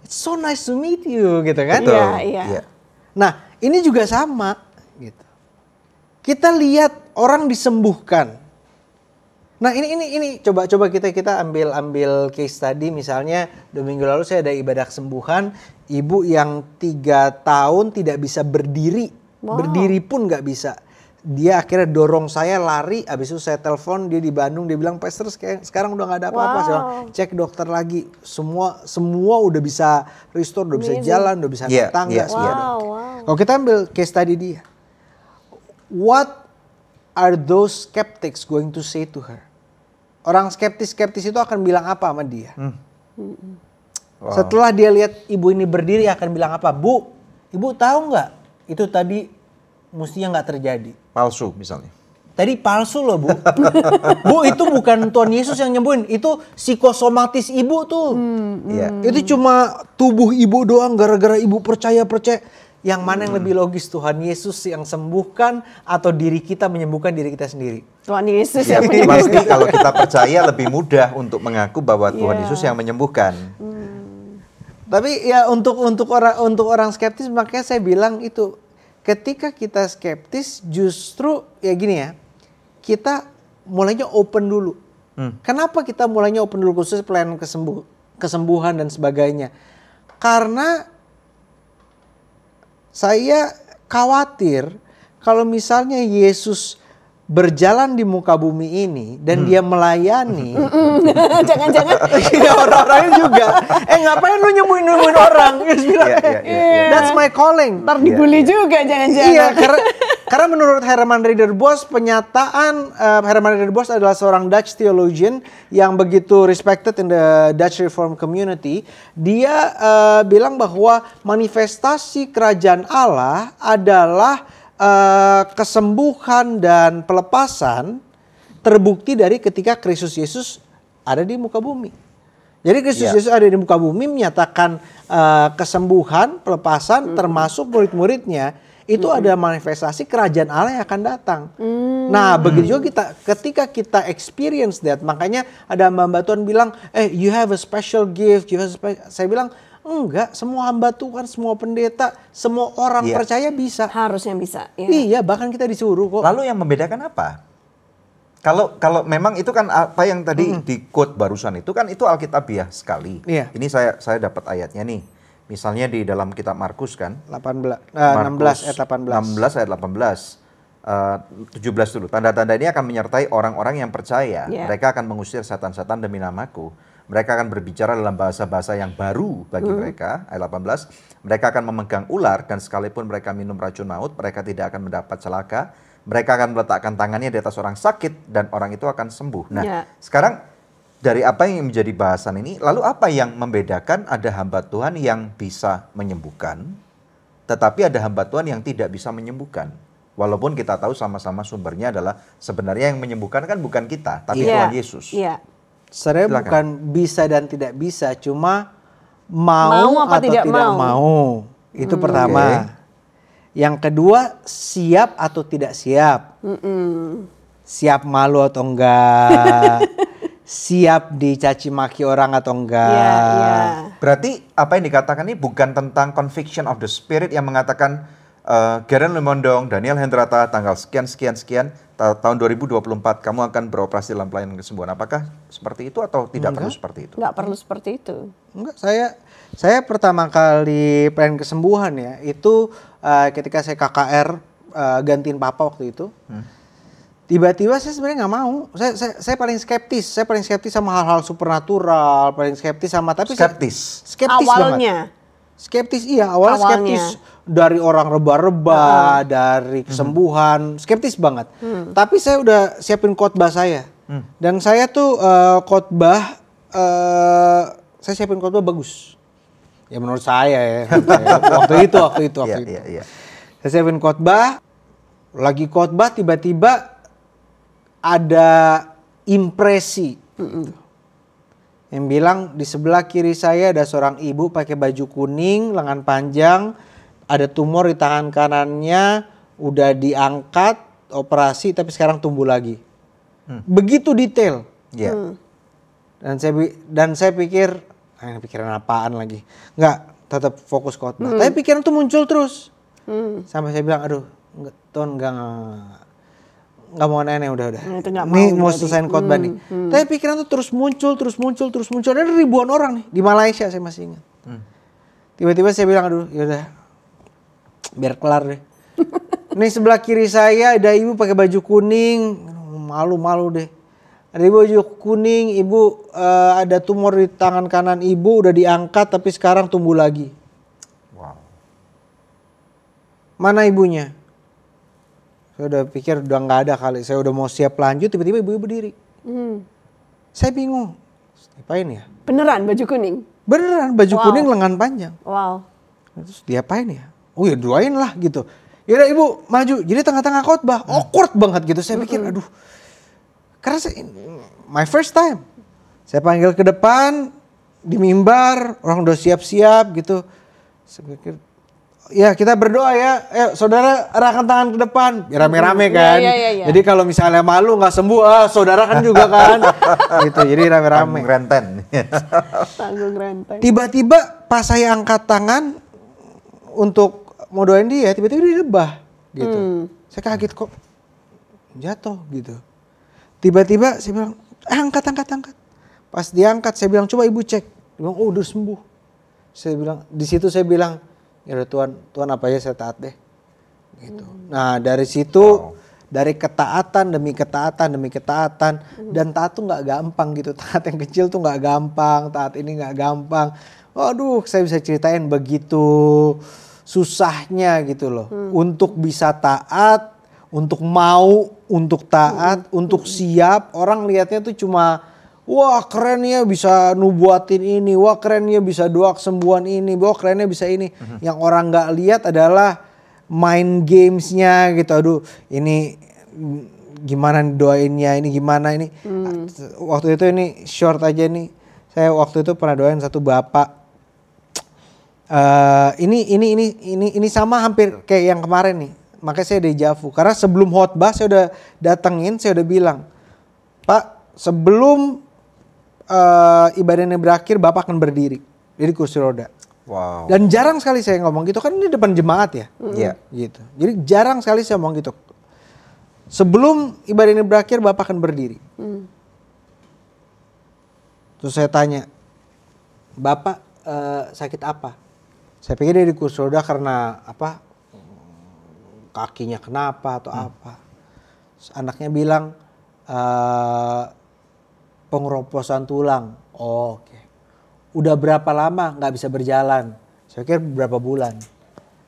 it's so nice to meet you gitu kan. Iya. Nah ini juga sama gitu. Kita lihat orang disembuhkan. Nah ini coba kita ambil case tadi, misalnya 2 minggu lalu saya ada ibadah kesembuhan ibu yang 3 tahun tidak bisa berdiri, berdiri pun nggak bisa. Dia akhirnya dorong saya lari, abis itu saya telepon dia di Bandung, dia bilang Pastor sekarang udah nggak ada apa-apa. Saya bilang, cek dokter lagi, semua udah bisa restore, udah bisa jalan, udah bisa naik tangga. Kalau kita ambil case tadi dia, what are those skeptics going to say to her? Orang skeptis itu akan bilang apa sama dia? Setelah dia lihat ibu ini berdiri akan bilang apa? Bu, ibu tahu nggak? Itu tadi mestinya nggak terjadi. Palsu misalnya. Tadi palsu loh Bu. Bu itu bukan Tuhan Yesus yang nyembuhin. Itu psikosomatis ibu tuh. Itu cuma tubuh ibu doang gara-gara ibu percaya. Yang mana yang lebih logis, Tuhan Yesus yang sembuhkan atau diri kita menyembuhkan diri kita sendiri? Tuhan Yesus Ya, yang menyembuhkan. pasti kalau kita percaya lebih mudah untuk mengaku bahwa Tuhan Yesus yang menyembuhkan. Tapi ya untuk orang skeptis, makanya saya bilang itu ketika kita skeptis justru ya gini ya, kita mulainya open dulu. Kenapa kita mulainya open dulu khusus pelayanan kesembuhan dan sebagainya? Karena saya khawatir kalau misalnya Yesus berjalan di muka bumi ini dan dia melayani, Jangan-jangan ya orang-orangnya juga, ngapain lu nyembuhin orang? That's my calling. ntar dibully juga jangan-jangan. Iya, karena menurut Herman Ridderbos, Herman Ridderbos adalah seorang Dutch theologian yang begitu respected in the Dutch Reformed community. Dia bilang bahwa manifestasi kerajaan Allah adalah kesembuhan dan pelepasan terbukti dari ketika Kristus Yesus ada di muka bumi. Jadi Kristus Yesus ada di muka bumi menyatakan kesembuhan, pelepasan, termasuk murid-muridnya. Itu ada manifestasi kerajaan Allah yang akan datang. Nah, begitu juga ketika kita experience that, makanya ada hamba Tuhan bilang, you have a special gift, saya bilang, enggak, semua hamba Tuhan, semua pendeta, semua orang percaya bisa. Harusnya bisa. Ya. Iya, bahkan kita disuruh kok. Lalu yang membedakan apa? Kalau memang itu kan apa yang tadi di quote barusan itu kan itu alkitabiah sekali. Iya. Ini saya dapat ayatnya nih. Misalnya di dalam kitab Markus kan. 16 ayat 18. 16 ayat 18. 17 dulu. Tanda-tanda ini akan menyertai orang-orang yang percaya. Mereka akan mengusir setan-setan demi namaku. Mereka akan berbicara dalam bahasa-bahasa yang baru bagi mereka. Ayat 18. Mereka akan memegang ular dan sekalipun mereka minum racun maut, mereka tidak akan mendapat celaka. Mereka akan meletakkan tangannya di atas orang sakit dan orang itu akan sembuh. Nah, sekarang dari apa yang menjadi bahasan ini, lalu apa yang membedakan ada hamba Tuhan yang bisa menyembuhkan, tetapi ada hamba Tuhan yang tidak bisa menyembuhkan? Walaupun kita tahu sama-sama sumbernya adalah sebenarnya yang menyembuhkan kan bukan kita, tapi Tuhan Yesus. Sebenarnya bukan bisa dan tidak bisa, cuma mau atau tidak mau. Itu pertama. Yang kedua, siap atau tidak siap. Siap malu atau enggak. Siap dicaci maki orang atau enggak. Berarti apa yang dikatakan ini bukan tentang conviction of the spirit yang mengatakan Geren Lemondong, Daniel Hendrata tanggal sekian tahun 2024 kamu akan beroperasi dalam pelayanan kesembuhan. Apakah seperti itu atau tidak perlu seperti itu? Enggak perlu seperti itu. Enggak, saya pertama kali pelayanan kesembuhan ya, itu ketika saya KKR gantiin papa waktu itu. Tiba-tiba saya sebenarnya nggak mau. Saya paling skeptis. Saya paling skeptis sama hal-hal supernatural, paling skeptis sama skeptis awalnya. Banget. Skeptis awalnya skeptis dari orang reba-reba, dari kesembuhan, skeptis banget. Tapi saya udah siapin khotbah saya. Dan saya tuh khotbah saya siapin khotbah bagus. Ya menurut saya ya. waktu itu. Saya siapin khotbah, lagi khotbah tiba-tiba ada impresi yang bilang di sebelah kiri saya ada seorang ibu pakai baju kuning, lengan panjang, ada tumor di tangan kanannya, udah diangkat, operasi tapi sekarang tumbuh lagi. Begitu detail. Dan saya pikir, pikiran apaan lagi? Enggak, tetap fokus khotbah. Tapi pikiran tuh muncul terus. Sampai saya bilang, aduh, Tuhan nggak mau aneh-aneh udah. Nih mau selesaiin khotbah nih. Tapi pikiran tuh terus muncul. Ada ribuan orang nih di Malaysia, saya masih ingat. Tiba-tiba saya bilang, aduh yaudah biar kelar deh. Nih sebelah kiri saya ada ibu pakai baju kuning, malu deh. Ada ibu baju kuning, ibu ada tumor di tangan kanan ibu udah diangkat tapi sekarang tumbuh lagi. Wow. Mana ibunya? Saya udah pikir udah nggak ada kali, saya udah mau siap lanjut, tiba-tiba ibu berdiri. Saya bingung, diapain ya? Beneran baju kuning? Beneran baju kuning lengan panjang. Wow. Terus diapain ya? Oh ya doain lah gitu. Yaudah ibu maju, jadi tengah-tengah khotbah, awkward banget gitu. Saya pikir aduh, karena my first time. Saya panggil ke depan, di mimbar, orang udah siap-siap gitu. Saya pikir, ya kita berdoa ya, saudara arahkan tangan ke depan, rame-rame kan. Jadi kalau misalnya malu nggak sembuh, saudara kan juga kan. Gitu, jadi rame-rame. Tanggung renteng. Tiba-tiba pas saya angkat tangan untuk mau doain dia, tiba-tiba dia rebah gitu. Saya kaget kok jatuh gitu. Tiba-tiba saya bilang, angkat. Pas diangkat saya bilang, coba ibu cek. Dia bilang, oh udah sembuh. Saya bilang, di situ saya bilang, ya udah Tuhan apa aja saya taat deh. Gitu. Nah dari situ, dari ketaatan demi ketaatan, dan taat tuh nggak gampang gitu. Taat yang kecil tuh nggak gampang, taat ini nggak gampang. Waduh, saya bisa ceritain begitu susahnya gitu loh. Untuk bisa taat, untuk mau, untuk taat, untuk siap. Orang lihatnya tuh cuma, wah kerennya bisa nubuatin ini, wah kerennya bisa doa kesembuhan ini, wah kerennya bisa ini. Yang orang nggak lihat adalah main gamesnya gitu. Aduh ini gimana doainnya, ini gimana ini. Waktu itu ini short aja nih. Saya waktu itu pernah doain satu bapak. Ini sama hampir kayak yang kemarin nih. makanya saya dejavu. Karena sebelum khotbah saya udah datengin, saya udah bilang, Pak, sebelum ibadah ini berakhir, Bapak akan berdiri di kursi roda. Wow. Dan jarang sekali saya ngomong gitu, kan ini depan jemaat ya. Iya. Gitu. Jadi jarang sekali saya ngomong gitu. Sebelum ibadah ini berakhir, Bapak akan berdiri. Terus saya tanya, Bapak sakit apa? Saya pikir dia di kursi roda karena apa? Kakinya kenapa atau apa? Terus anaknya bilang pengeroposan tulang. Oh, oke. Udah berapa lama nggak bisa berjalan? Saya kira berapa bulan?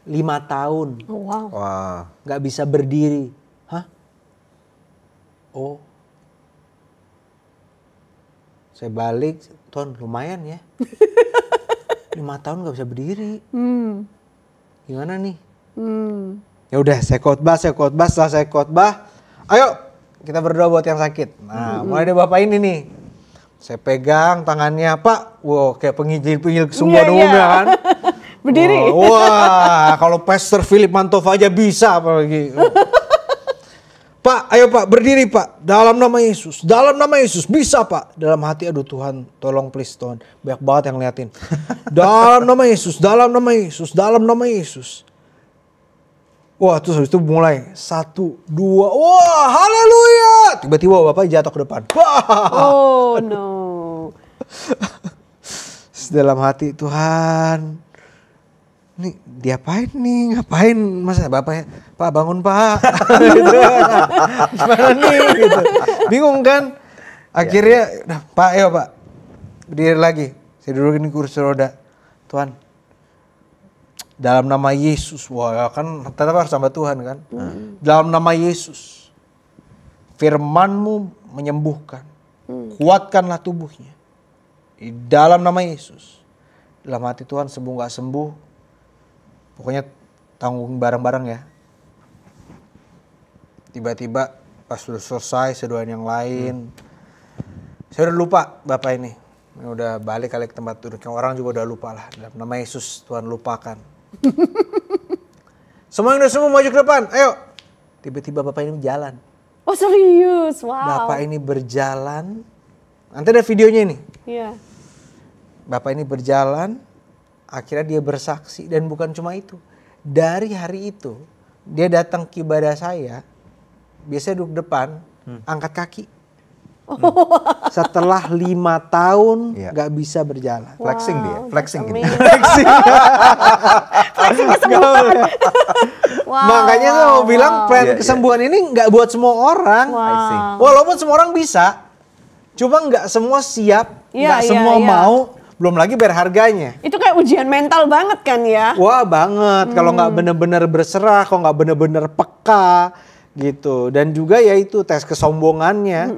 5 tahun. Oh, wow. Wah. Nggak bisa berdiri. Hah? Oh. Saya balik, Tuhan lumayan ya. 5 tahun nggak bisa berdiri. Gimana nih? Ya udah, saya khotbah. Setelah saya khotbah, ayo kita berdoa buat yang sakit. Nah, mulai dari Bapak ini nih. Saya pegang tangannya, Pak. Wow, kayak penginjil kesembuhan umum ya kan. Berdiri. Wah, kalau Pastor Philip Mantov aja bisa apalagi. Pak, ayo Pak, berdiri Pak. Dalam nama Yesus. Dalam nama Yesus. Bisa Pak. Dalam hati, aduh Tuhan, tolong please Tuhan. Banyak banget yang liatin. Dalam nama Yesus. Dalam nama Yesus. Dalam nama Yesus. Wah, terus habis itu mulai 1, 2. Wah, haleluya. Tiba-tiba Bapak jatuh ke depan. Oh no. Dalam hati, Tuhan, nih diapain nih, ngapain masa Bapak ya, Pak bangun Pak. Gitu. Gimana nih gitu. Bingung kan. Akhirnya nah, Pak ayo Pak berdiri lagi. Saya dudukin di kursi roda. Tuhan, dalam nama Yesus. Wah kan tetap harus sama Tuhan kan. Dalam nama Yesus, firman-Mu menyembuhkan. Kuatkanlah tubuhnya. Di dalam nama Yesus. Dalam hati Tuhan, sembuh gak sembuh, pokoknya tanggung bareng-bareng ya. Tiba-tiba pas sudah selesai sedoan yang lain, saya udah lupa Bapak ini. Udah balik kali ke tempat duduknya, orang juga udah lupa lah. Dalam nama Yesus Tuhan lupakan. Semua yang udah sembuh maju ke depan, ayo. Tiba-tiba Bapak ini jalan. Oh serius, wow. Bapak ini berjalan, nanti ada videonya ini. Iya. Bapak ini berjalan, akhirnya dia bersaksi, dan bukan cuma itu. Dari hari itu, dia datang ke ibadah saya, biasanya duduk depan, angkat kaki. Setelah 5 tahun gak bisa berjalan. Flexing dia, flexing gini. Flexing kesembuhan. Wow, makanya saya mau bilang plan kesembuhan ini gak buat semua orang. Walaupun semua orang bisa, cuma gak semua siap, gak semua mau. Belum lagi bayar harganya. Itu kayak ujian mental banget kan ya? Wah banget, kalau nggak bener-bener berserah, kalau nggak bener-bener peka gitu. Dan juga ya itu tes kesombongannya.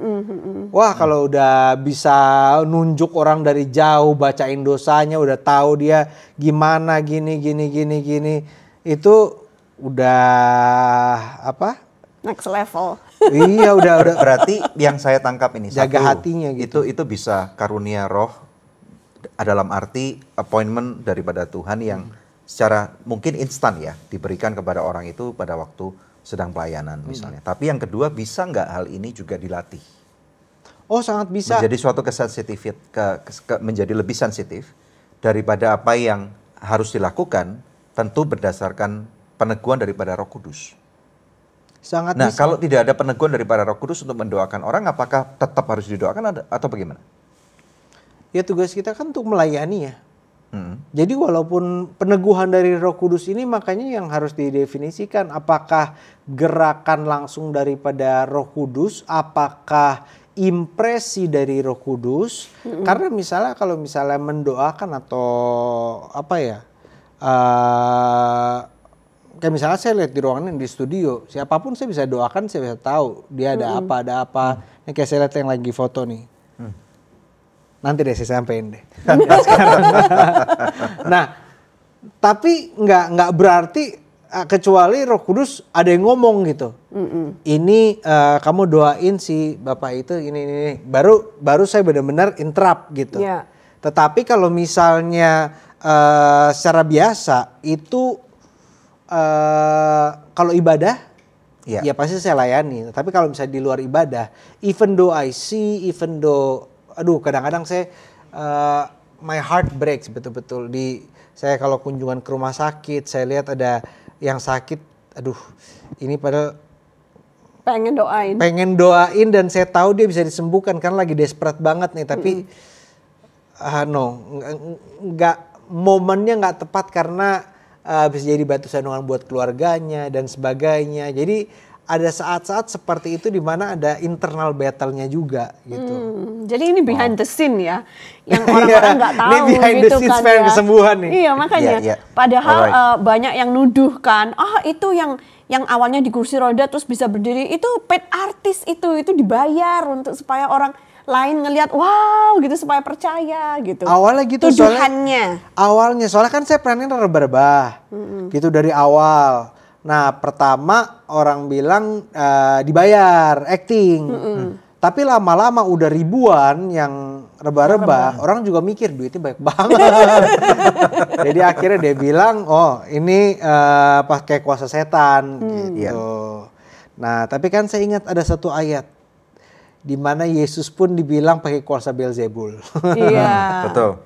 Wah kalau udah bisa nunjuk orang dari jauh, bacain dosanya, udah tahu dia gimana gini, itu udah apa? Next level. Iya udah. Berarti yang saya tangkap ini jaga hatinya gitu. Itu bisa karunia roh. Dalam arti appointment daripada Tuhan yang secara mungkin instan ya diberikan kepada orang itu pada waktu sedang pelayanan misalnya. Tapi yang kedua, bisa nggak hal ini juga dilatih? Oh sangat bisa. Menjadi suatu kesensitif, menjadi lebih sensitif daripada apa yang harus dilakukan, tentu berdasarkan peneguhan daripada Roh Kudus. Sangat nah bisa. Kalau tidak ada peneguhan daripada Roh Kudus untuk mendoakan orang, apakah tetap harus didoakan atau bagaimana? Ya tugas kita kan untuk melayani ya. Jadi walaupun peneguhan dari Roh Kudus ini, makanya yang harus didefinisikan apakah gerakan langsung daripada Roh Kudus, apakah impresi dari Roh Kudus. Karena misalnya kalau misalnya mendoakan atau apa ya, kayak misalnya saya lihat di ruangan di studio, siapapun saya bisa doakan, saya bisa tahu dia ada apa. Ini kayak saya lihat yang lagi foto nih. Nanti deh saya sampein deh. Nah, tapi nggak berarti kecuali Roh Kudus ada yang ngomong gitu. Ini kamu doain si Bapak itu ini. Baru saya benar-benar interrupt gitu. Yeah. Tetapi kalau misalnya secara biasa itu kalau ibadah, Iya. ya pasti saya layani. Tapi kalau misalnya di luar ibadah, even though I see, even though, aduh kadang-kadang saya my heart breaks betul-betul. Saya kalau kunjungan ke rumah sakit, saya lihat ada yang sakit, aduh ini padahal pengen doain dan saya tahu dia bisa disembuhkan karena lagi desperate banget nih. Tapi nggak, momennya nggak tepat karena bisa jadi batu sandungan buat keluarganya dan sebagainya. Jadi ada saat-saat seperti itu di mana ada internal battle-nya juga gitu. Jadi ini behind the scene ya, yang orang-orang nggak tahu ini behind gitu the scenes kan ya. kesembuhan nih. Iya makanya. Yeah. Padahal Alright. banyak yang nuduh kan, itu yang awalnya di kursi roda terus bisa berdiri itu paid artis itu dibayar untuk supaya orang lain ngelihat wow gitu supaya percaya gitu. Awalnya gitu tuduhannya. Soalnya kan saya perannya rebah-rebah gitu dari awal. Nah pertama orang bilang dibayar acting, tapi lama-lama udah ribuan yang rebah-rebah, orang juga mikir duitnya banyak banget. Jadi akhirnya dia bilang, oh ini pakai kuasa setan gitu. Nah tapi kan saya ingat ada satu ayat di mana Yesus pun dibilang pakai kuasa Beelzebul. Iya. Betul.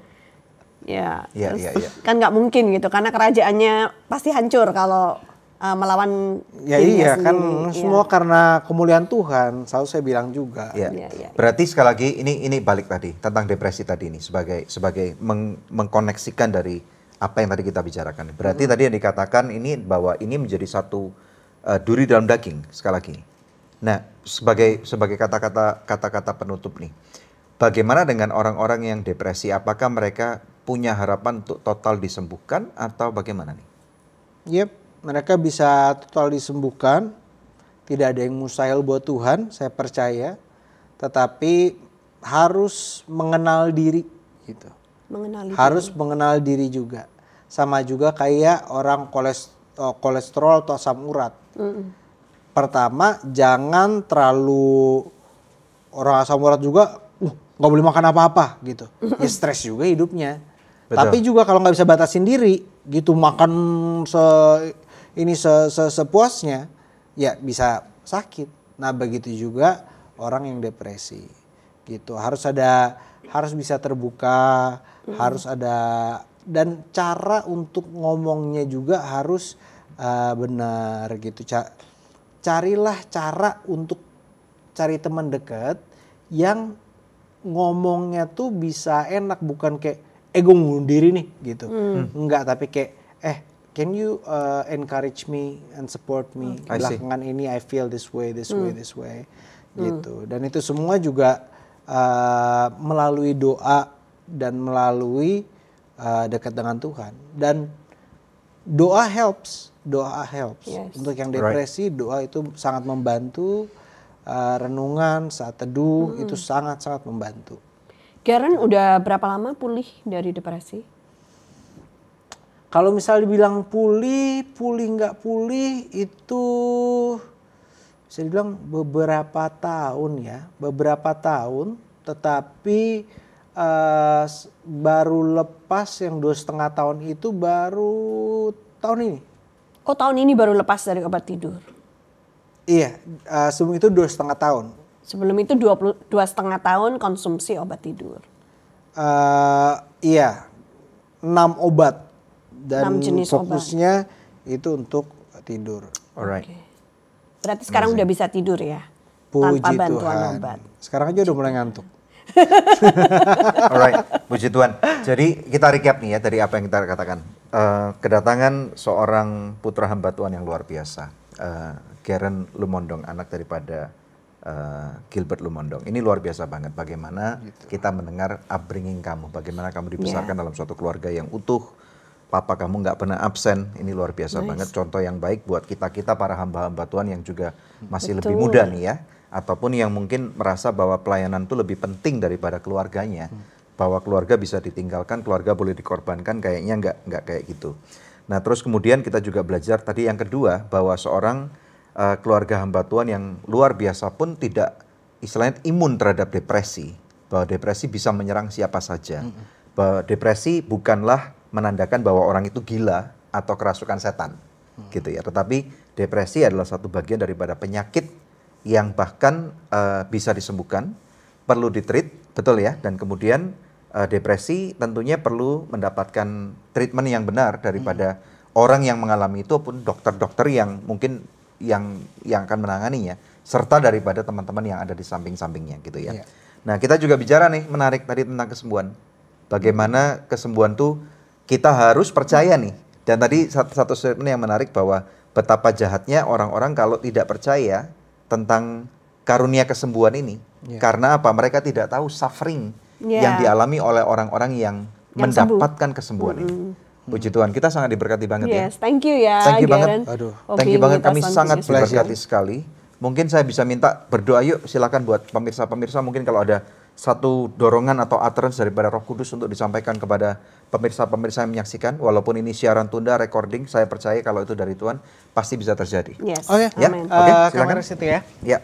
Ya. Iya, Terus iya, iya. kan nggak mungkin gitu karena kerajaannya pasti hancur kalau melawan Ya dirinya iya kan sendiri. semua karena kemuliaan Tuhan, selalu saya bilang juga. Ya. Iya. Berarti sekali lagi ini balik tadi tentang depresi tadi ini sebagai mengkoneksikan dari apa yang tadi kita bicarakan. Berarti tadi yang dikatakan ini bahwa ini menjadi satu duri dalam daging sekali lagi. Nah, sebagai kata-kata penutup nih. Bagaimana dengan orang-orang yang depresi? Apakah mereka punya harapan untuk total disembuhkan atau bagaimana nih? Yep, mereka bisa total disembuhkan. Tidak ada yang mustahil buat Tuhan, saya percaya. Tetapi harus mengenal diri gitu. Harus mengenal diri juga. Sama juga kayak orang kolesterol atau asam urat. Pertama, jangan terlalu orang asam urat juga nggak boleh makan apa-apa gitu. Ya stres juga hidupnya. Betul. Tapi juga kalau nggak bisa batasin diri gitu, makan sepuasnya, ya bisa sakit. Nah begitu juga orang yang depresi gitu. Harus bisa terbuka, harus ada, dan cara untuk ngomongnya juga harus benar gitu. Carilah cara untuk cari teman dekat yang ngomongnya tuh bisa enak, bukan kayak gue bunuh diri nih gitu. Enggak, tapi kayak can you encourage me and support me? Belakangan ini I feel this way gitu. Dan itu semua juga melalui doa dan melalui dekat dengan Tuhan. Dan doa helps. Yes. Untuk yang depresi, doa itu sangat membantu. Renungan saat teduh itu sangat-sangat membantu. Garen udah berapa lama pulih dari depresi? Kalau misal dibilang pulih nggak pulih itu bisa dibilang beberapa tahun, tetapi baru lepas yang 2,5 tahun itu baru tahun ini. Oh tahun ini baru lepas dari obat tidur? Iya, sebelum itu 2,5 tahun. Sebelum itu 2,5 tahun konsumsi obat tidur? Iya, 6 obat. Dan 6 jenis fokusnya itu untuk tidur. Alright. Okay. Berarti sekarang udah bisa tidur ya? Puji tanpa bantuan Tuhan. obat. Sekarang aja udah mulai ngantuk. Alright, puji Tuhan. Jadi kita recap nih ya dari apa yang kita katakan. Kedatangan seorang putra hamba Tuhan yang luar biasa. Garen Lumondong, anak daripada Gilbert Lumondong. Ini luar biasa banget bagaimana kita mendengar upbringing kamu. Bagaimana kamu dibesarkan dalam suatu keluarga yang utuh. Papa kamu nggak pernah absen. Ini luar biasa banget. Contoh yang baik buat kita para hamba-hamba Tuhan yang juga masih lebih muda nih ya. Ataupun yang mungkin merasa bahwa pelayanan itu lebih penting daripada keluarganya. Bahwa keluarga bisa ditinggalkan, keluarga boleh dikorbankan, kayaknya nggak kayak gitu. Nah terus kemudian kita juga belajar tadi yang kedua, bahwa seorang keluarga hamba Tuhan yang luar biasa pun tidak istilahnya imun terhadap depresi. Bahwa depresi bisa menyerang siapa saja. Bahwa depresi bukanlah menandakan bahwa orang itu gila atau kerasukan setan. gitu ya. Tetapi depresi adalah satu bagian daripada penyakit yang bahkan bisa disembuhkan, perlu ditreat, betul ya. Dan kemudian depresi tentunya perlu mendapatkan treatment yang benar daripada orang yang mengalami itu pun dokter-dokter yang mungkin yang akan menanganinya, serta daripada teman-teman yang ada di samping-sampingnya gitu ya. Nah, kita juga bicara nih menarik tadi tentang kesembuhan. Bagaimana kesembuhan tuh kita harus percaya nih. Dan tadi satu statement yang menarik bahwa betapa jahatnya orang-orang kalau tidak percaya tentang karunia kesembuhan ini. Karena apa? Mereka tidak tahu suffering yang dialami oleh orang-orang yang mendapatkan kesembuhan ini. Puji Tuhan, kita sangat diberkati banget ya. Thank you ya, Thank you Garen. banget. Thank you banget, kami sangat diberkati sekali. Mungkin saya bisa minta berdoa yuk, silakan buat pemirsa-pemirsa, mungkin kalau ada satu dorongan atau utterance daripada Roh Kudus untuk disampaikan kepada pemirsa-pemirsa yang menyaksikan, walaupun ini siaran tunda, recording, saya percaya kalau itu dari Tuhan, pasti bisa terjadi. Oke, ya, silakan. kamera situ ya. Ya.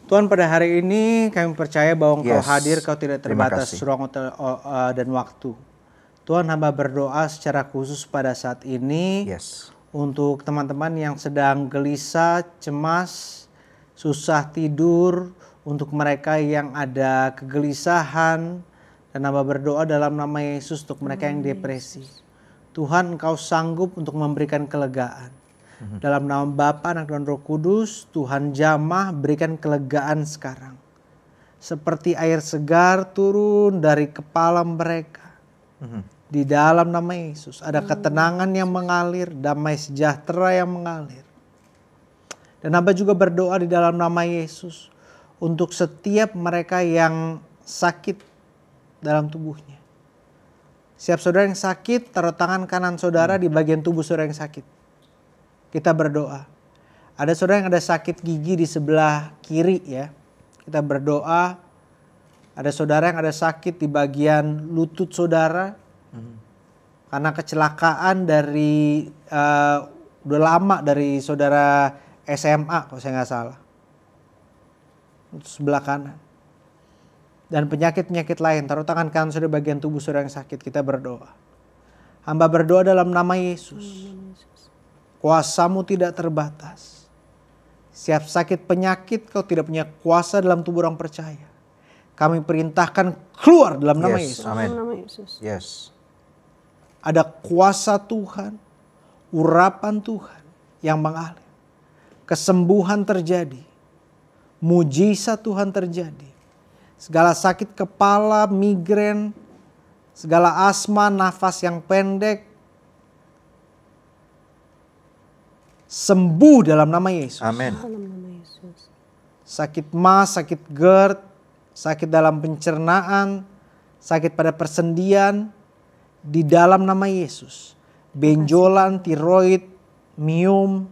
Tuhan, pada hari ini kami percaya bahwa Engkau hadir, Kau tidak Terima terbatas kasih. ruang dan waktu. Tuhan, hamba berdoa secara khusus pada saat ini untuk teman-teman yang sedang gelisah, cemas, susah tidur, untuk mereka yang ada kegelisahan, dan hamba berdoa dalam nama Yesus untuk mereka yang depresi. Tuhan, Engkau sanggup untuk memberikan kelegaan. Dalam nama Bapa, Anak dan Roh Kudus, Tuhan jamah berikan kelegaan sekarang. Seperti air segar turun dari kepala mereka. Di dalam nama Yesus ada ketenangan yang mengalir, damai sejahtera yang mengalir. Dan hamba juga berdoa di dalam nama Yesus untuk setiap mereka yang sakit dalam tubuhnya. Setiap saudara yang sakit, taruh tangan kanan saudara di bagian tubuh saudara yang sakit. Kita berdoa. Ada saudara yang ada sakit gigi di sebelah kiri ya. Kita berdoa. Ada saudara yang ada sakit di bagian lutut saudara. Karena kecelakaan dari udah lama dari saudara SMA kalau saya nggak salah. Lutut sebelah kanan. Dan penyakit-penyakit lain. Taruh tangan kanan saudara bagian tubuh saudara yang sakit. Kita berdoa. Hamba berdoa dalam nama Yesus. Kuasamu tidak terbatas. Setiap sakit penyakit kau tidak punya kuasa dalam tubuh orang percaya. Kami perintahkan keluar dalam nama Yesus. Amin. Yes. Ada kuasa Tuhan, urapan Tuhan yang mengalir. Kesembuhan terjadi. Mujizat Tuhan terjadi. Segala sakit kepala, migrain, segala asma, nafas yang pendek, sembuh dalam nama Yesus. Amin. Sakit mas, sakit GERD, sakit dalam pencernaan, sakit pada persendian, di dalam nama Yesus. Benjolan, tiroid, miom,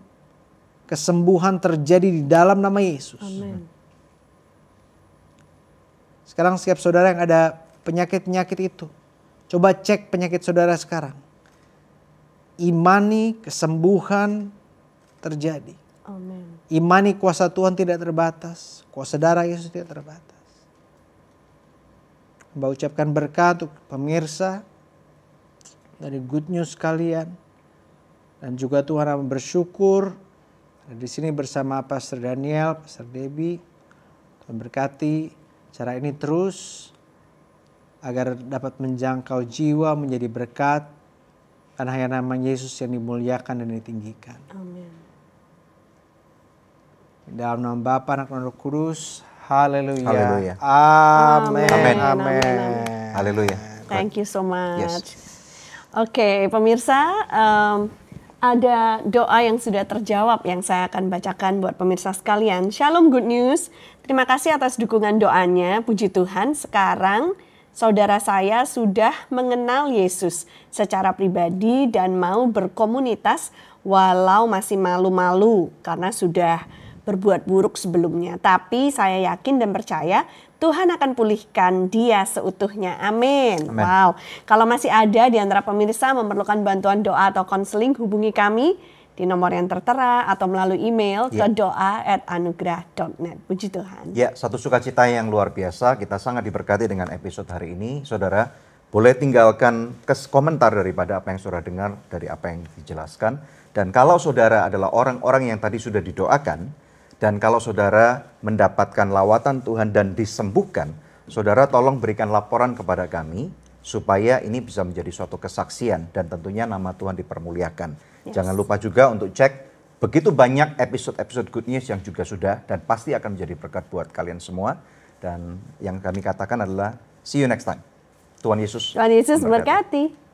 kesembuhan terjadi di dalam nama Yesus. Amin. Sekarang setiap saudara yang ada penyakit-penyakit itu, coba cek penyakit saudara sekarang. Imani kesembuhan terjadi. Amin. Imani kuasa Tuhan tidak terbatas. Kuasa darah Yesus tidak terbatas. Mbak ucapkan berkat untuk pemirsa dari Good News kalian. Dan juga Tuhan akan bersyukur di sini bersama Pastor Daniel, Pastor Debbie. Tuhan berkati cara ini terus agar dapat menjangkau jiwa menjadi berkat. Karena hanya nama Yesus yang dimuliakan dan ditinggikan. Amin. Dalam nama Bapa, Anak dan Roh Kudus. Haleluya. Haleluya. Amin. Amin. Amin. Haleluya. Thank you so much. Yes. Oke, pemirsa, ada doa yang sudah terjawab yang saya akan bacakan buat pemirsa sekalian. Shalom Good News. Terima kasih atas dukungan doanya. Puji Tuhan, sekarang saudara saya sudah mengenal Yesus secara pribadi dan mau berkomunitas walau masih malu-malu karena sudah berbuat buruk sebelumnya. Tapi saya yakin dan percaya Tuhan akan pulihkan dia seutuhnya. Amin. Amin. Wow. Kalau masih ada di antara pemirsa memerlukan bantuan doa atau konseling, hubungi kami di nomor yang tertera atau melalui email ke doa@anugerah.net. Puji Tuhan. Ya, satu sukacita yang luar biasa. Kita sangat diberkati dengan episode hari ini. Saudara, Boleh tinggalkan komentar daripada apa yang saudara dengar, dari apa yang dijelaskan. Dan kalau saudara adalah orang-orang yang tadi sudah didoakan, dan kalau saudara mendapatkan lawatan Tuhan dan disembuhkan, saudara tolong berikan laporan kepada kami, supaya ini bisa menjadi suatu kesaksian, dan tentunya nama Tuhan dipermuliakan. Jangan lupa juga untuk cek begitu banyak episode-episode Good News yang juga sudah, dan pasti akan menjadi berkat buat kalian semua. Dan yang kami katakan adalah, see you next time. Tuhan Yesus Tuhan Yesus memberkati.